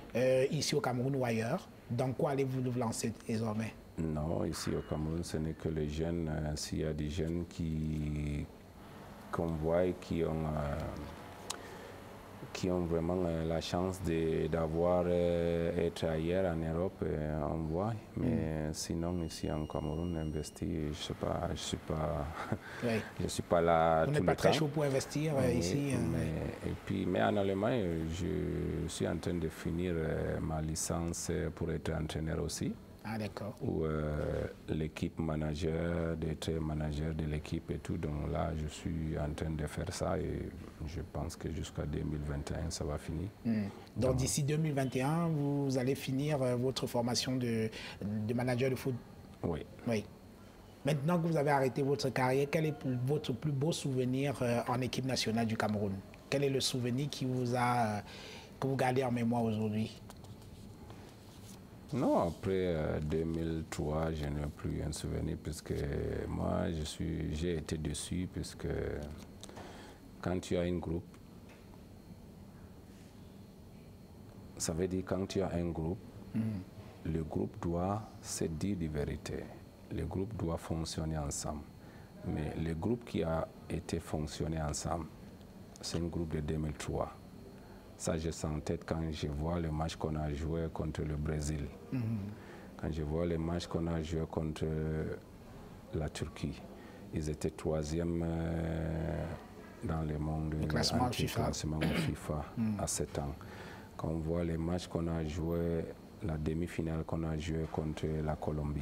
Ici au Cameroun ou ailleurs. Dans quoi allez-vous vous lancer désormais? Non, ici au Cameroun, ce n'est que les jeunes. S'il y a des jeunes qu'on voit et qui ont vraiment la chance d'avoir être ailleurs en Europe, on voit. Mais sinon, ici en Cameroun, investir, je ne sais pas, je suis pas là. Vous n'êtes pas très chaud pour investir ici. Mais en Allemagne, je suis en train de finir ma licence pour être entraîneur aussi. Ah, d'accord. Où l'équipe manager, d'être manager de l'équipe et tout. Donc là, je suis en train de faire ça et je pense que jusqu'à 2021, ça va finir. Donc d'ici 2021, vous allez finir votre formation de manager de foot? Oui. Oui. Maintenant que vous avez arrêté votre carrière, quel est votre plus beau souvenir en équipe nationale du Cameroun? Quel est le souvenir que vous gardez en mémoire aujourd'hui? Non, après 2003, je n'ai plus un souvenir puisque moi, j'ai été déçu puisque quand tu as un groupe, ça veut dire quand tu as un groupe, le groupe doit se dire des vérités. Le groupe doit fonctionner ensemble. Mais le groupe qui a été fonctionné ensemble, c'est un groupe de 2003. Ça, je sens en tête quand je vois le match qu'on a joué contre le Brésil. Quand je vois les matchs qu'on a joué contre la Turquie. Ils étaient troisième dans le monde. Le classement FIFA. À 7 ans. Quand on voit les matchs qu'on a joué, la demi-finale qu'on a joué contre la Colombie.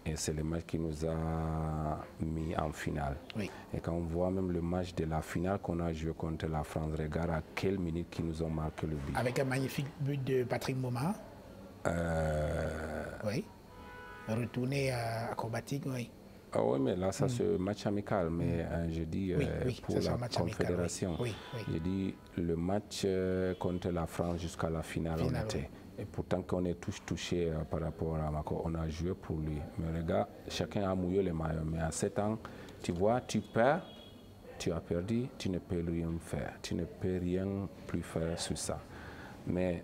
Et c'est le match qui nous a mis en finale. Oui. Et quand on voit même le match de la finale qu'on a joué contre la France, regarde à quelle minute qui nous ont marqué le but. Avec un magnifique but de Patrick Mboma. Oui. Retourné acrobatique, oui. Ah oui, mais là, ça c'est match amical. Mais je dis pour la Confédération. Oui. Je dis le match contre la France jusqu'à la finale, on était. Et pourtant qu'on est tous touchés par rapport à Mako, on a joué pour lui. Mais regarde, chacun a mouillé les maillots. Mais à 7 ans, tu vois, tu perds, tu as perdu, tu ne peux rien faire. Tu ne peux rien plus faire sur ça. Mais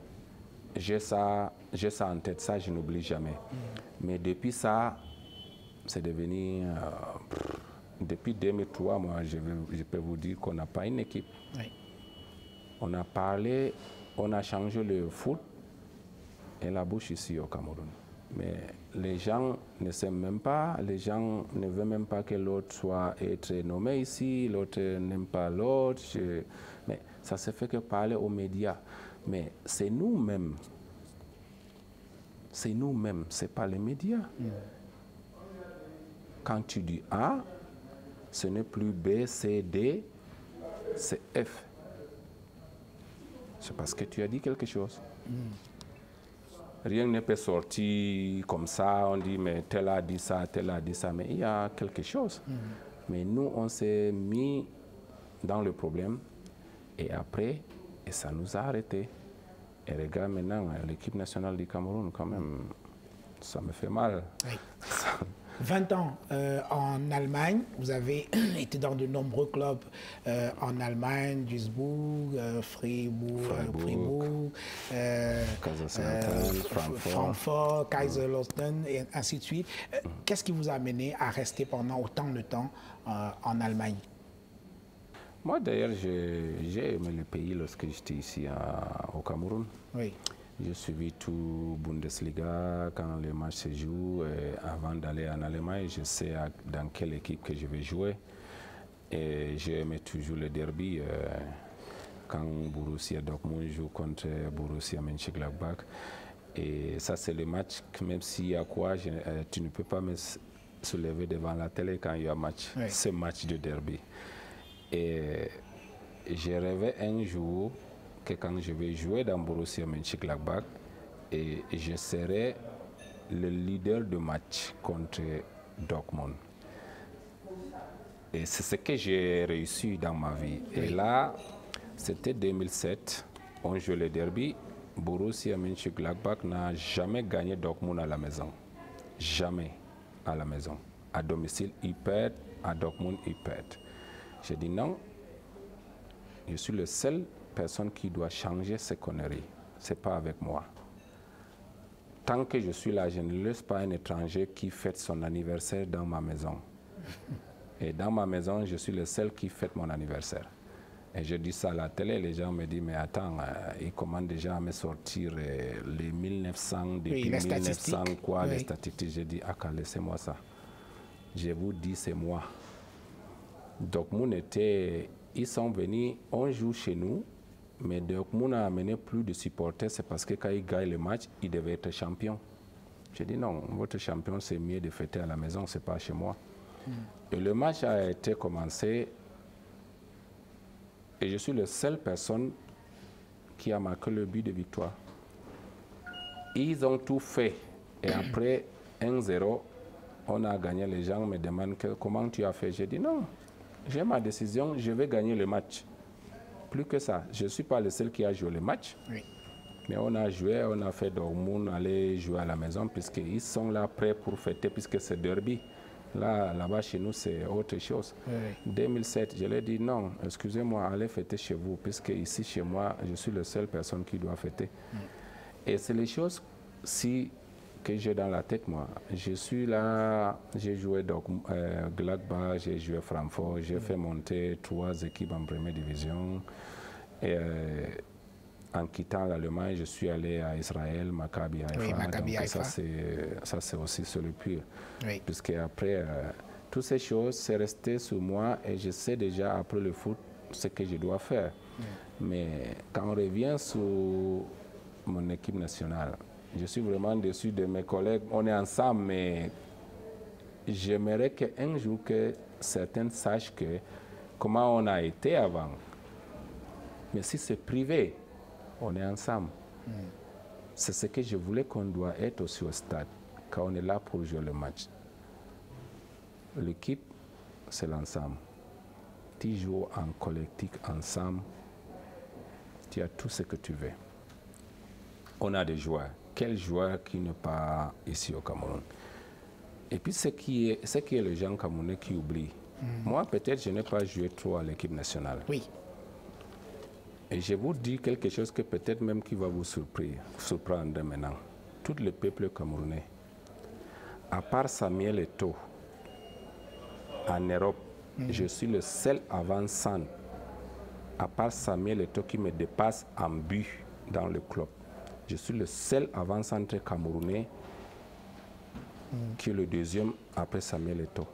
j'ai ça en tête, ça je n'oublie jamais. Mais depuis ça, c'est devenu... depuis 2003, moi, je peux vous dire qu'on n'a pas une équipe. Oui. On a parlé, on a changé le foot et la bouche ici au Cameroun. Mais les gens ne s'aiment même pas, les gens ne veulent même pas que l'autre soit être nommé ici, l'autre n'aime pas l'autre. Mais ça se fait que parler aux médias. Mais c'est nous-mêmes. C'est nous-mêmes, c'est pas les médias. Quand tu dis A, ce n'est plus B, C, D, c'est F. C'est parce que tu as dit quelque chose. Rien ne peut sortir comme ça, on dit mais tel a dit ça, mais il y a quelque chose. Mais nous, on s'est mis dans le problème et après, et ça nous a arrêtés. Et regarde maintenant, l'équipe nationale du Cameroun, quand même, ça me fait mal. Oui. 20 ans en Allemagne, vous avez été dans de nombreux clubs en Allemagne, Duisbourg, Fribourg, Francfort, Kaiserslautern et ainsi de suite. Qu'est-ce qui vous a amené à rester pendant autant de temps en Allemagne? Moi d'ailleurs, j'ai aimé le pays lorsque j'étais ici au Cameroun. Oui. J'ai suivi tout Bundesliga quand les matchs se jouent. Avant d'aller en Allemagne, je sais dans quelle équipe que je vais jouer. Et j'ai aimé toujours le derby. Quand Borussia Dortmund joue contre Borussia Mönchengladbach. Et ça, c'est le match que même s'il y a quoi, tu ne peux pas me soulever devant la télé quand il y a match. Oui. Ce match de derby. Et j'ai rêvé un jour que quand je vais jouer dans Borussia Mönchengladbach, et je serai le leader de match contre Dortmund. Et c'est ce que j'ai réussi dans ma vie. Et là, c'était 2007, on joue le derby. Borussia Mönchengladbach n'a jamais gagné Dortmund à la maison. Jamais à la maison. À domicile, ils perdent. À Dortmund, ils perdent. J'ai dit non, je suis le seul personne qui doit changer ces conneries. Ce n'est pas avec moi. Tant que je suis là, je ne laisse pas un étranger qui fête son anniversaire dans ma maison. Et dans ma maison, je suis le seul qui fête mon anniversaire. Et je dis ça à la télé, les gens me disent, mais attends, ils commencent déjà à me sortir les 1900, depuis 1900, quoi, les statistiques. J'ai dit, ah, laissez-moi ça. Je vous dis, c'est moi. Dortmund était, ils sont venus, on joue chez nous, mais Dortmund a amené plus de supporters, c'est parce que quand ils gagnent le match, ils devaient être champions. J'ai dit non, votre champion, c'est mieux de fêter à la maison, c'est pas chez moi. Et le match a été commencé, et je suis la seule personne qui a marqué le but de victoire. Ils ont tout fait, et après 1-0, on a gagné. Les gens me demandent comment tu as fait. J'ai dit non. J'ai ma décision, je vais gagner le match. Plus que ça, je ne suis pas le seul qui a joué le match. Oui. Mais on a joué, on a fait Dortmund aller jouer à la maison, puisqu'ils sont là prêts pour fêter, puisque c'est derby. Là-bas, chez nous, c'est autre chose. Oui. 2007, je leur ai dit non, excusez-moi, allez fêter chez vous, puisque ici, chez moi, je suis la seule personne qui doit fêter. Et c'est les choses que j'ai dans la tête, moi. Je suis là, j'ai joué Gladbach, j'ai joué Francfort, j'ai fait monter 3 équipes en première division. Et en quittant l'Allemagne, je suis allé à Israël, Maccabi Haïfa. Oui, Maccabi Haïfa. Ça, c'est aussi sur le pur. Oui. Puisque après, toutes ces choses, c'est resté sur moi et je sais déjà, après le foot, ce que je dois faire. Oui. Mais quand on revient sur mon équipe nationale, je suis vraiment déçu de mes collègues. On est ensemble, mais j'aimerais qu'un jour que certains sachent comment on a été avant. Mais si c'est privé, on est ensemble. C'est ce que je voulais qu'on doit être aussi au stade, quand on est là pour jouer le match. L'équipe, c'est l'ensemble. Tu joues en collectif ensemble, tu as tout ce que tu veux. On a des joueurs. Quel joueur qui n'est pas ici au Cameroun? Et puis, ce qui est les gens camerounais qui oublient. Moi, peut-être, je n'ai pas joué trop à l'équipe nationale. Oui. Et je vous dis quelque chose que peut-être même qui va vous surprendre maintenant. Tout le peuple camerounais, à part Samuel Eto'o, en Europe, je suis le seul avançant, à part Samuel Eto'o, qui me dépasse en but dans le club. Je suis le seul avant-centre camerounais qui est le deuxième après Samuel Eto'o.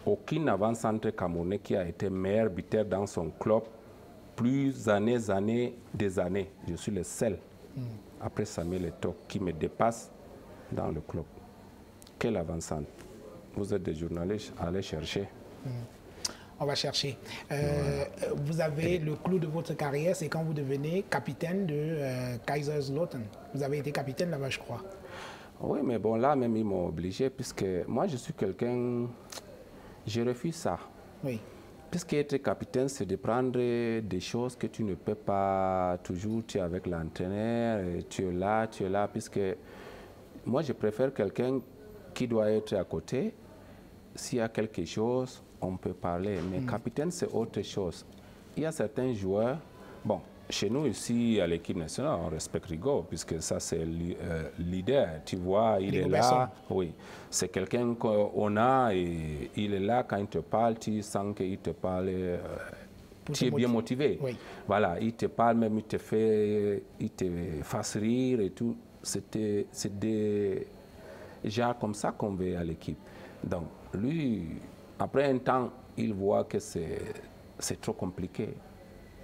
Aucun avant-centre camerounais qui a été meilleur buteur dans son club des années. Je suis le seul après Samuel Eto'o qui me dépasse dans le club. Quel avant-centre? Vous êtes des journalistes, allez chercher. On va chercher. Vous avez le clou de votre carrière, c'est quand vous devenez capitaine de Kaiserslautern. Vous avez été capitaine là-bas, je crois. Oui, mais bon, là même, ils m'ont obligé, puisque moi, je suis quelqu'un... Je refuse ça. Oui. Puisque être capitaine, c'est de prendre des choses que tu ne peux pas toujours. Tu es avec l'entraîneur, tu es là, puisque moi, je préfère quelqu'un qui doit être à côté s'il y a quelque chose, on peut parler. Mais capitaine, c'est autre chose. Il y a certains joueurs, bon, chez nous ici, à l'équipe nationale, on respecte Rigo, puisque ça, c'est leader. Tu vois, il est là. Oui, c'est quelqu'un qu'on a et il est là quand il te parle, tu sens qu'il te parle. Tu es bien motivé. Oui. Voilà, il te parle, même il te fasse rire et tout. C'est des gens comme ça qu'on veut à l'équipe. Donc, lui, après un temps, il voit que c'est trop compliqué.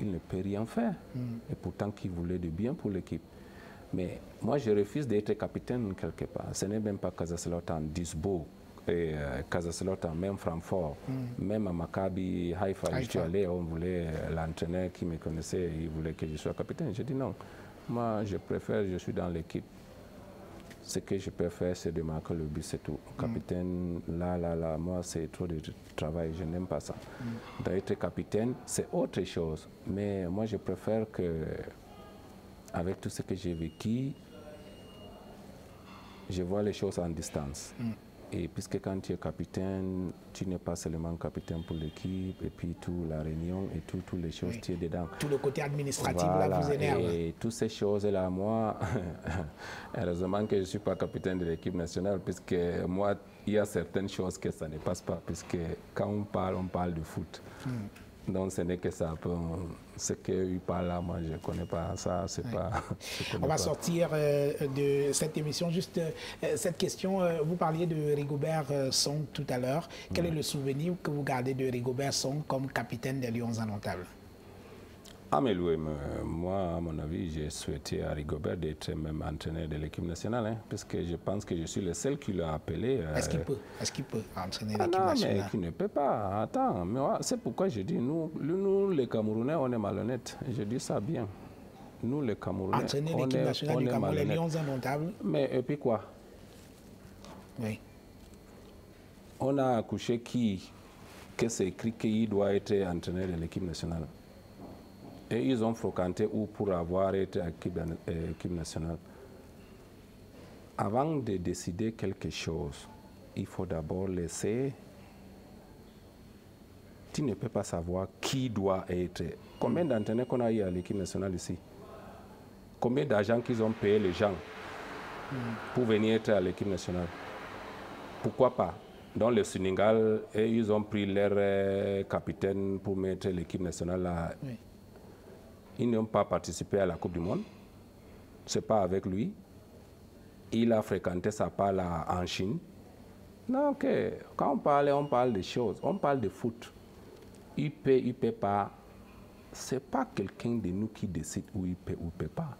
Il ne peut rien faire. Et pourtant qu'il voulait du bien pour l'équipe. Mais moi, je refuse d'être capitaine quelque part. Ce n'est même pas Kaiserslautern, Duisburg, Kaiserslautern, même Francfort, même à Maccabi Haïfa. Je suis allé, on voulait l'entraîneur qui me connaissait, il voulait que je sois capitaine. J'ai dit non. Moi, je préfère, je suis dans l'équipe. Ce que je peux faire, c'est de marquer le but, c'est tout. Capitaine, là, moi, c'est trop de travail, je n'aime pas ça. D'être capitaine, c'est autre chose. Mais moi, je préfère que, avec tout ce que j'ai vécu, je vois les choses en distance. Et puisque quand tu es capitaine, tu n'es pas seulement capitaine pour l'équipe, et puis toute la réunion et toutes les choses, tu es dedans. Tout le côté administratif, voilà, là, vous énerve. Et toutes ces choses-là, moi, heureusement que je ne suis pas capitaine de l'équipe nationale, puisque moi, il y a certaines choses que ça ne passe pas, puisque quand on parle de foot. Donc ce n'est que ça. Ce qu'il parle là, moi je ne connais pas ça. C'est pas. On va sortir de cette émission. Juste cette question, vous parliez de Rigobert Song tout à l'heure. Quel est le souvenir que vous gardez de Rigobert Song comme capitaine des Lions indomptables? Ah mais Louis, moi, à mon avis, j'ai souhaité à Rigobert d'être même entraîneur de l'équipe nationale, hein, parce que je pense que je suis le seul qui l'a appelé. Est-ce qu'il peut entraîner l'équipe nationale? Non, mais il ne peut pas. Attends, c'est pourquoi je dis, nous, les Camerounais, on est malhonnêtes. Je dis ça bien. Nous, les Camerounais, entraîner l'équipe nationale du Cameroun, les Lions indomptables. Mais et puis quoi? Oui. On a accouché que c'est écrit qu'il doit être entraîneur de l'équipe nationale. Et ils ont fréquenté où pour avoir été à l'équipe nationale. Avant de décider quelque chose, il faut d'abord laisser. Tu ne peux pas savoir qui doit être. Combien d'entraîneurs qu'on a eu à l'équipe nationale ici? Combien d'argent qu'ils ont payé les gens pour venir être à l'équipe nationale? Pourquoi pas? Dans le Sénégal, ils ont pris leur capitaine pour mettre l'équipe nationale là. Oui. Ils n'ont pas participé à la Coupe du Monde. Ce n'est pas avec lui. Il a fréquenté sa part là en Chine. Donc, quand on parle de choses. On parle de foot. Il paie pas. Ce n'est pas quelqu'un de nous qui décide où il paie ou ne paie pas.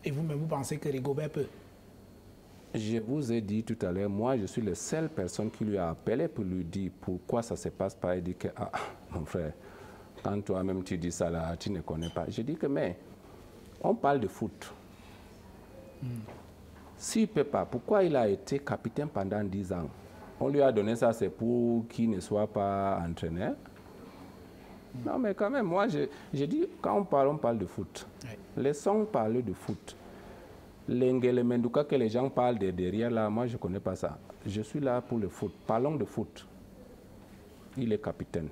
Et vous-même, vous pensez que Rigobert peut? Je vous ai dit tout à l'heure, moi, je suis la seule personne qui lui a appelé pour lui dire pourquoi ça ne se passe pas. Il dit que, ah, mon frère, quand toi-même tu dis ça là, tu ne connais pas. Je dis que, mais, on parle de foot. S'il ne peut pas, pourquoi il a été capitaine pendant 10 ans? On lui a donné ça, c'est pour qu'il ne soit pas entraîneur. Non, mais quand même, moi, je dis, quand on parle de foot. Oui. Laissons parler de foot. L'Engele Menduka que les gens parlent de derrière là, moi, je ne connais pas ça. Je suis là pour le foot. Parlons de foot. Il est capitaine.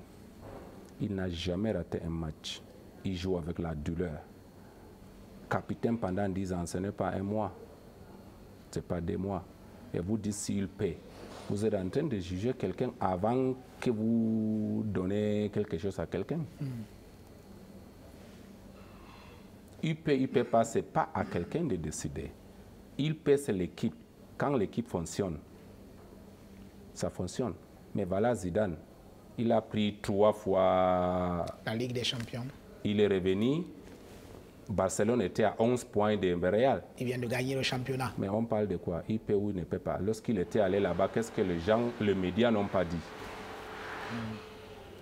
Il n'a jamais raté un match. Il joue avec la douleur. Capitaine pendant 10 ans, ce n'est pas un mois. Ce n'est pas 2 mois. Et vous dites s'il paie. Vous êtes en train de juger quelqu'un avant que vous donnez quelque chose à quelqu'un. Il paie pas, ce n'est pas à quelqu'un de décider. Il paie, c'est l'équipe. Quand l'équipe fonctionne, ça fonctionne. Mais voilà Zidane. Il a pris 3 fois la Ligue des Champions. Il est revenu. Barcelone était à 11 points de Real. Il vient de gagner le championnat. Mais on parle de quoi? Il paie ou il ne paie pas? Lorsqu'il était allé là-bas, qu'est-ce que les gens, les médias n'ont pas dit?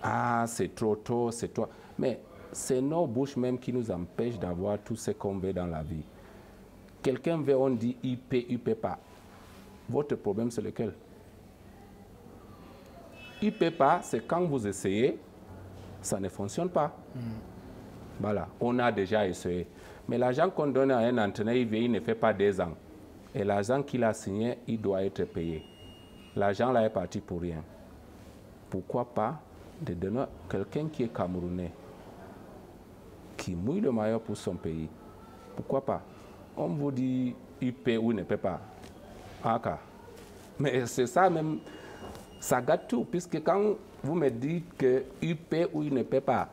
Ah, c'est trop tôt, c'est toi. Mais c'est nos bouches même qui nous empêchent d'avoir tout ce qu'on veut dans la vie. Quelqu'un veut, on dit il paie pas. Votre problème, c'est lequel? Il paie pas, c'est quand vous essayez, ça ne fonctionne pas. Voilà, on a déjà essayé. Mais l'argent qu'on donne à un entraîneur, il ne fait pas 2 ans. Et l'argent qu'il a signé, il doit être payé. L'argent là est parti pour rien. Pourquoi pas de donner quelqu'un qui est camerounais, qui mouille le maillot pour son pays? Pourquoi pas? On vous dit, il paie ou il ne paie pas. Mais c'est ça même, ça gâte tout, puisque quand vous me dites qu'il paie ou il ne paie pas,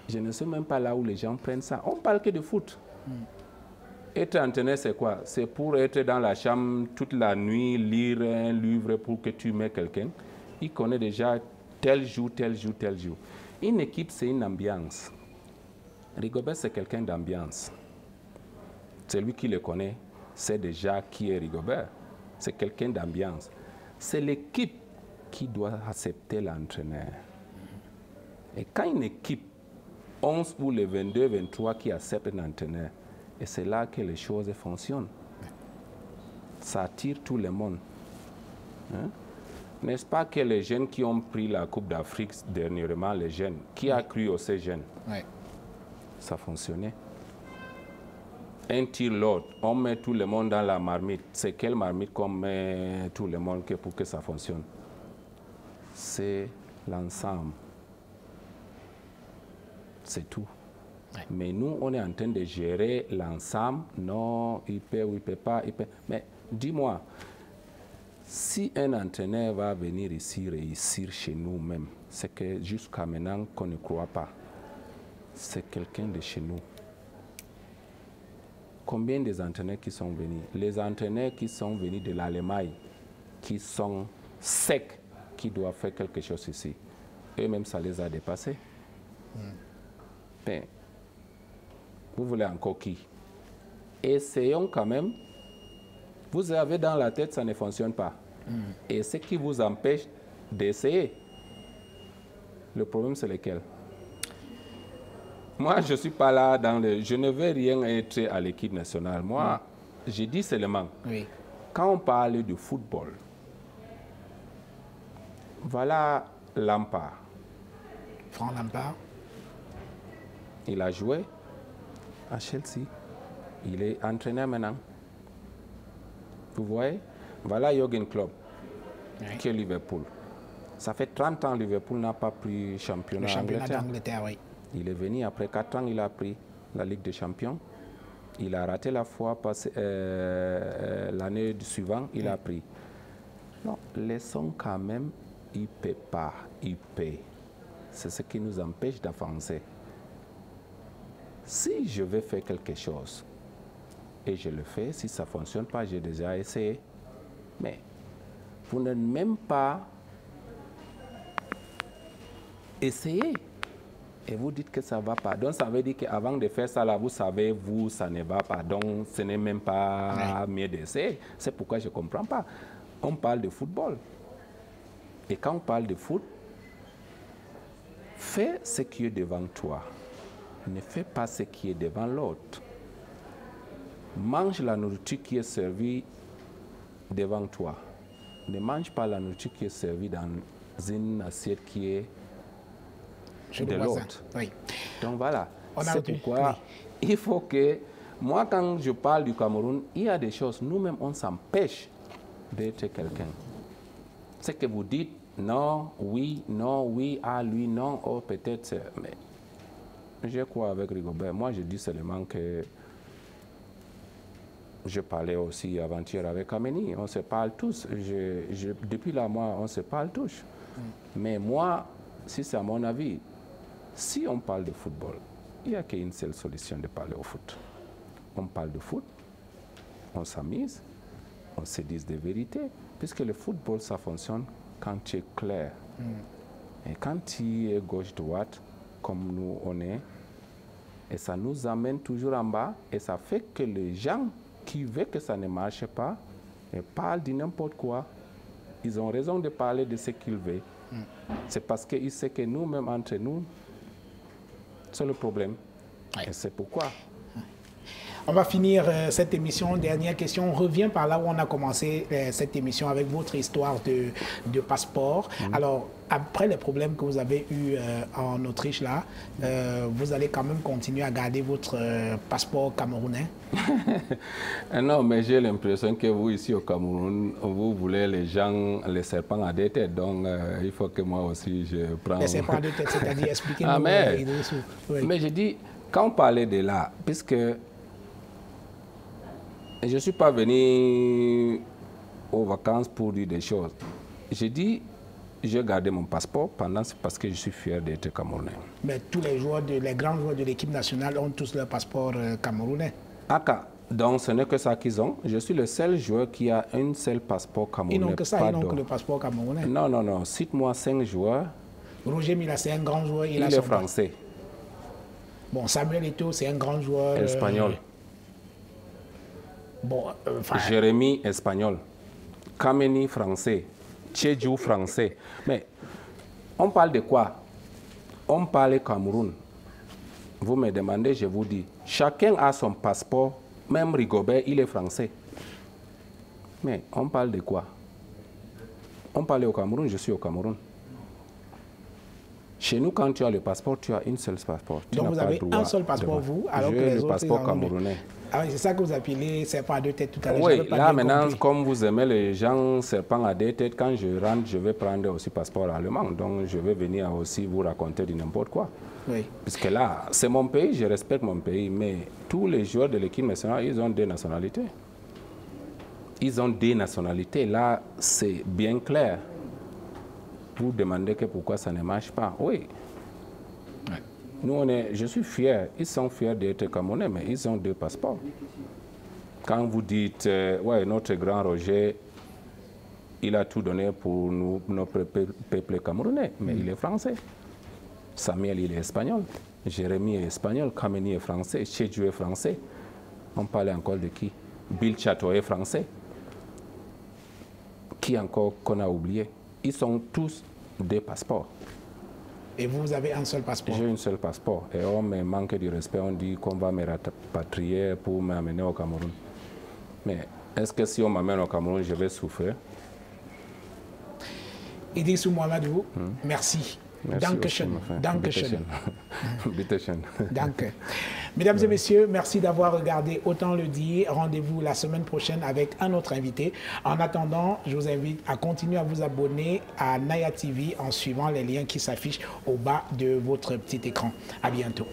je ne sais même pas là où les gens prennent ça. On parle que de foot. Être entraîneur, c'est quoi? C'est pour être dans la chambre toute la nuit, lire un livre pour que tu mets quelqu'un. Il connaît déjà tel jour, tel jour, tel jour. Une équipe, c'est une ambiance. Rigobert, c'est quelqu'un d'ambiance. Celui qui le connaît, c'est déjà qui est Rigobert. C'est quelqu'un d'ambiance. C'est l'équipe qui doit accepter l'entraîneur. Et quand une équipe, 11 pour les 22, 23 qui acceptent l'entraîneur, et c'est là que les choses fonctionnent. Ça attire tout le monde. Hein? N'est-ce pas que les jeunes qui ont pris la Coupe d'Afrique dernièrement, les jeunes, qui a cru aux ces jeunes? Oui. Ça fonctionnait. Un tire l'autre, on met tout le monde dans la marmite. C'est quelle marmite qu'on met tout le monde pour que ça fonctionne? C'est l'ensemble. C'est tout. Ouais. Mais nous, on est en train de gérer l'ensemble. Non, il paie ou il ne paie pas. Mais dis-moi, si un entraîneur va venir ici réussir chez nous-mêmes, c'est que jusqu'à maintenant qu'on ne croit pas. C'est quelqu'un de chez nous. Combien des entraîneurs qui sont venus? Les entraîneurs qui sont venus de l'Allemagne, qui sont secs, qui doivent faire quelque chose ici. Eux-mêmes, ça les a dépassés. Mais, vous voulez encore qui? Essayons quand même. Vous avez dans la tête, ça ne fonctionne pas. Et ce qui vous empêche d'essayer, le problème, c'est lequel? Moi, je ne suis pas là dans le... Je ne veux rien être à l'équipe nationale. Moi, je dis seulement, quand on parle de football, voilà Lampard. Franck Lampard. Il a joué à Chelsea. Il est entraîneur maintenant. Vous voyez? Voilà Jürgen Klopp, qui est Liverpool. Ça fait 30 ans que Liverpool n'a pas pris championnat d'Angleterre. Oui. Il est venu après 4 ans, il a pris la Ligue des Champions. Il a raté la fois passée, l'année suivante, il a pris. Non, laissons quand même, il ne paie pas, il paie. C'est ce qui nous empêche d'avancer. Si je veux faire quelque chose, et je le fais, si ça ne fonctionne pas, j'ai déjà essayé. Mais vous n'êtes même pas essayé. Et vous dites que ça ne va pas. Donc, ça veut dire qu'avant de faire ça, là, vous savez, vous, ça ne va pas. Donc, ce n'est même pas mieux d'essayer. C'est pourquoi je ne comprends pas. On parle de football. Et quand on parle de foot, fais ce qui est devant toi. Ne fais pas ce qui est devant l'autre. Mange la nourriture qui est servie devant toi. Ne mange pas la nourriture qui est servie dans une assiette qui est de l'autre. Oui. Donc voilà, c'est pourquoi il faut que, moi quand je parle du Cameroun, il y a des choses, nous-mêmes on s'empêche d'être quelqu'un. C'est que vous dites non, oui, ah lui, non, oh peut-être, mais je crois avec Rigobert, moi je dis seulement que je parlais aussi avant-hier avec Ameni, on se parle tous, depuis là, moi, on se parle tous. Mais moi, si c'est à mon avis, si on parle de football, il n'y a qu'une seule solution de parler au foot. On parle de foot, on s'amuse, on se dit des vérités, puisque le football, ça fonctionne quand tu es clair. Et quand tu es gauche-droite, comme nous on est, et ça nous amène toujours en bas, et ça fait que les gens qui veulent que ça ne marche pas, et parlent de n'importe quoi, ils ont raison de parler de ce qu'ils veulent. C'est parce qu'ils savent que nous-mêmes, entre nous, c'est le problème. Et c'est pourquoi. On va finir cette émission. Dernière question. On revient par là où on a commencé cette émission avec votre histoire de passeport. Alors, après les problèmes que vous avez eus en Autriche, là, vous allez quand même continuer à garder votre passeport camerounais? Non, mais j'ai l'impression que vous, ici au Cameroun, vous voulez les gens, les serpents à deux têtes. Donc, il faut que moi aussi, je prends... Les serpents à deux têtes, c'est-à-dire, expliquez-nous. Ah, mais je dis, quand on parlait de là, puisque je ne suis pas venu aux vacances pour dire des choses. J'ai dit, j'ai gardé mon passeport parce que je suis fier d'être camerounais. Mais tous les joueurs, les grands joueurs de l'équipe nationale ont tous leur passeport camerounais. Donc ce n'est que ça qu'ils ont. Je suis le seul joueur qui a un seul passeport camerounais. Ils n'ont que ça, ils n'ont que le passeport camerounais. Non, non, non. Cite-moi 5 joueurs. Roger Mila, c'est un grand joueur. Il est français. Bon, Samuel Eto'o, c'est un grand joueur. Espagnol. Bon, Jérémy, espagnol. Kameni, français. Tchedjou, français. Mais on parle de quoi? On parle Cameroun. Vous me demandez, je vous dis. Chacun a son passeport. Même Rigobert, il est français. Mais on parle de quoi? On parle au Cameroun, je suis au Cameroun. Chez nous, quand tu as le passeport, tu as une seule passeport. Donc vous avez un seul passeport, vous, alors que les autres... le passeport camerounais. Ah oui, c'est ça que vous appelez serpent à deux têtes tout à l'heure. Oui, là maintenant, comme vous aimez les gens serpent à deux têtes, quand je rentre, je vais prendre aussi passeport allemand. Donc je vais venir aussi vous raconter de n'importe quoi. Oui. Parce que là, c'est mon pays, je respecte mon pays, mais tous les joueurs de l'équipe nationale, ils ont des nationalités. Ils ont des nationalités. Là, c'est bien clair. Vous demandez que pourquoi ça ne marche pas. Oui. Ouais. Nous, je suis fier. Ils sont fiers d'être Camerounais, mais ils ont 2 passeports. Quand vous dites, ouais, notre grand Roger, il a tout donné pour nous, notre peuple camerounais, mais il est français. Samuel, il est espagnol. Jérémy est espagnol. Kameni est français. Tchedjou est français. On parlait encore de qui? Bill Chateau est français. Qui encore qu'on a oublié? Ils sont tous des passeports. Et vous avez un seul passeport? J'ai un seul passeport. Et on me manque de respect. On dit qu'on va me rapatrier pour m'amener au Cameroun. Mais est-ce que si on m'amène au Cameroun, je vais souffrir? Idrissou Mohamedou, merci. Dankeschön. Dankeschön. Danke. Mesdames et messieurs, merci d'avoir regardé Autant le dire. Rendez-vous la semaine prochaine avec un autre invité. En attendant, je vous invite à continuer à vous abonner à Naya TV en suivant les liens qui s'affichent au bas de votre petit écran. À bientôt.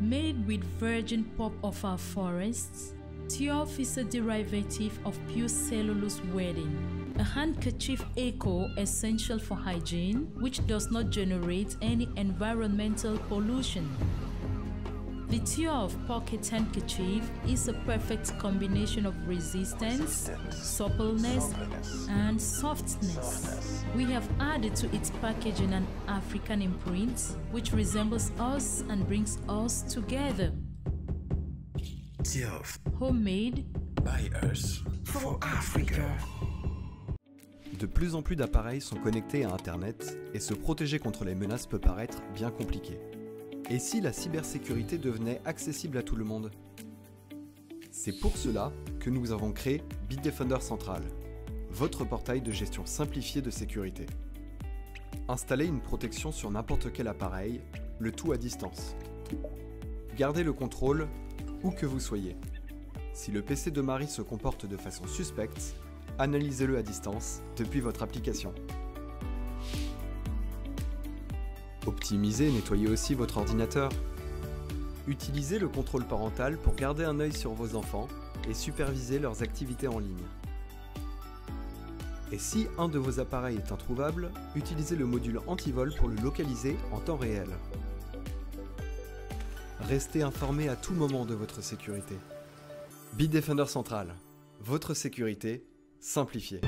Made with virgin pulp of our forests, Tiof is a derivative of pure cellulose wedding. A handkerchief eco essential for hygiene, which does not generate any environmental pollution. The Tiof pocket handkerchief is a perfect combination of resistance, suppleness, and softness. We have added to its packaging an African imprint, which resembles us and brings us together. Tiof. Homemade By us. For Africa. De plus en plus d'appareils sont connectés à Internet et se protéger contre les menaces peut paraître bien compliqué. Et si la cybersécurité devenait accessible à tout le monde? C'est pour cela que nous avons créé Bitdefender Central, votre portail de gestion simplifié de sécurité. Installez une protection sur n'importe quel appareil, le tout à distance. Gardez le contrôle où que vous soyez. Si le PC de Marie se comporte de façon suspecte, analysez-le à distance depuis votre application. Optimisez et nettoyez aussi votre ordinateur. Utilisez le contrôle parental pour garder un œil sur vos enfants et superviser leurs activités en ligne. Et si un de vos appareils est introuvable, utilisez le module antivol pour le localiser en temps réel. Restez informé à tout moment de votre sécurité. Bitdefender Central, votre sécurité simplifiée.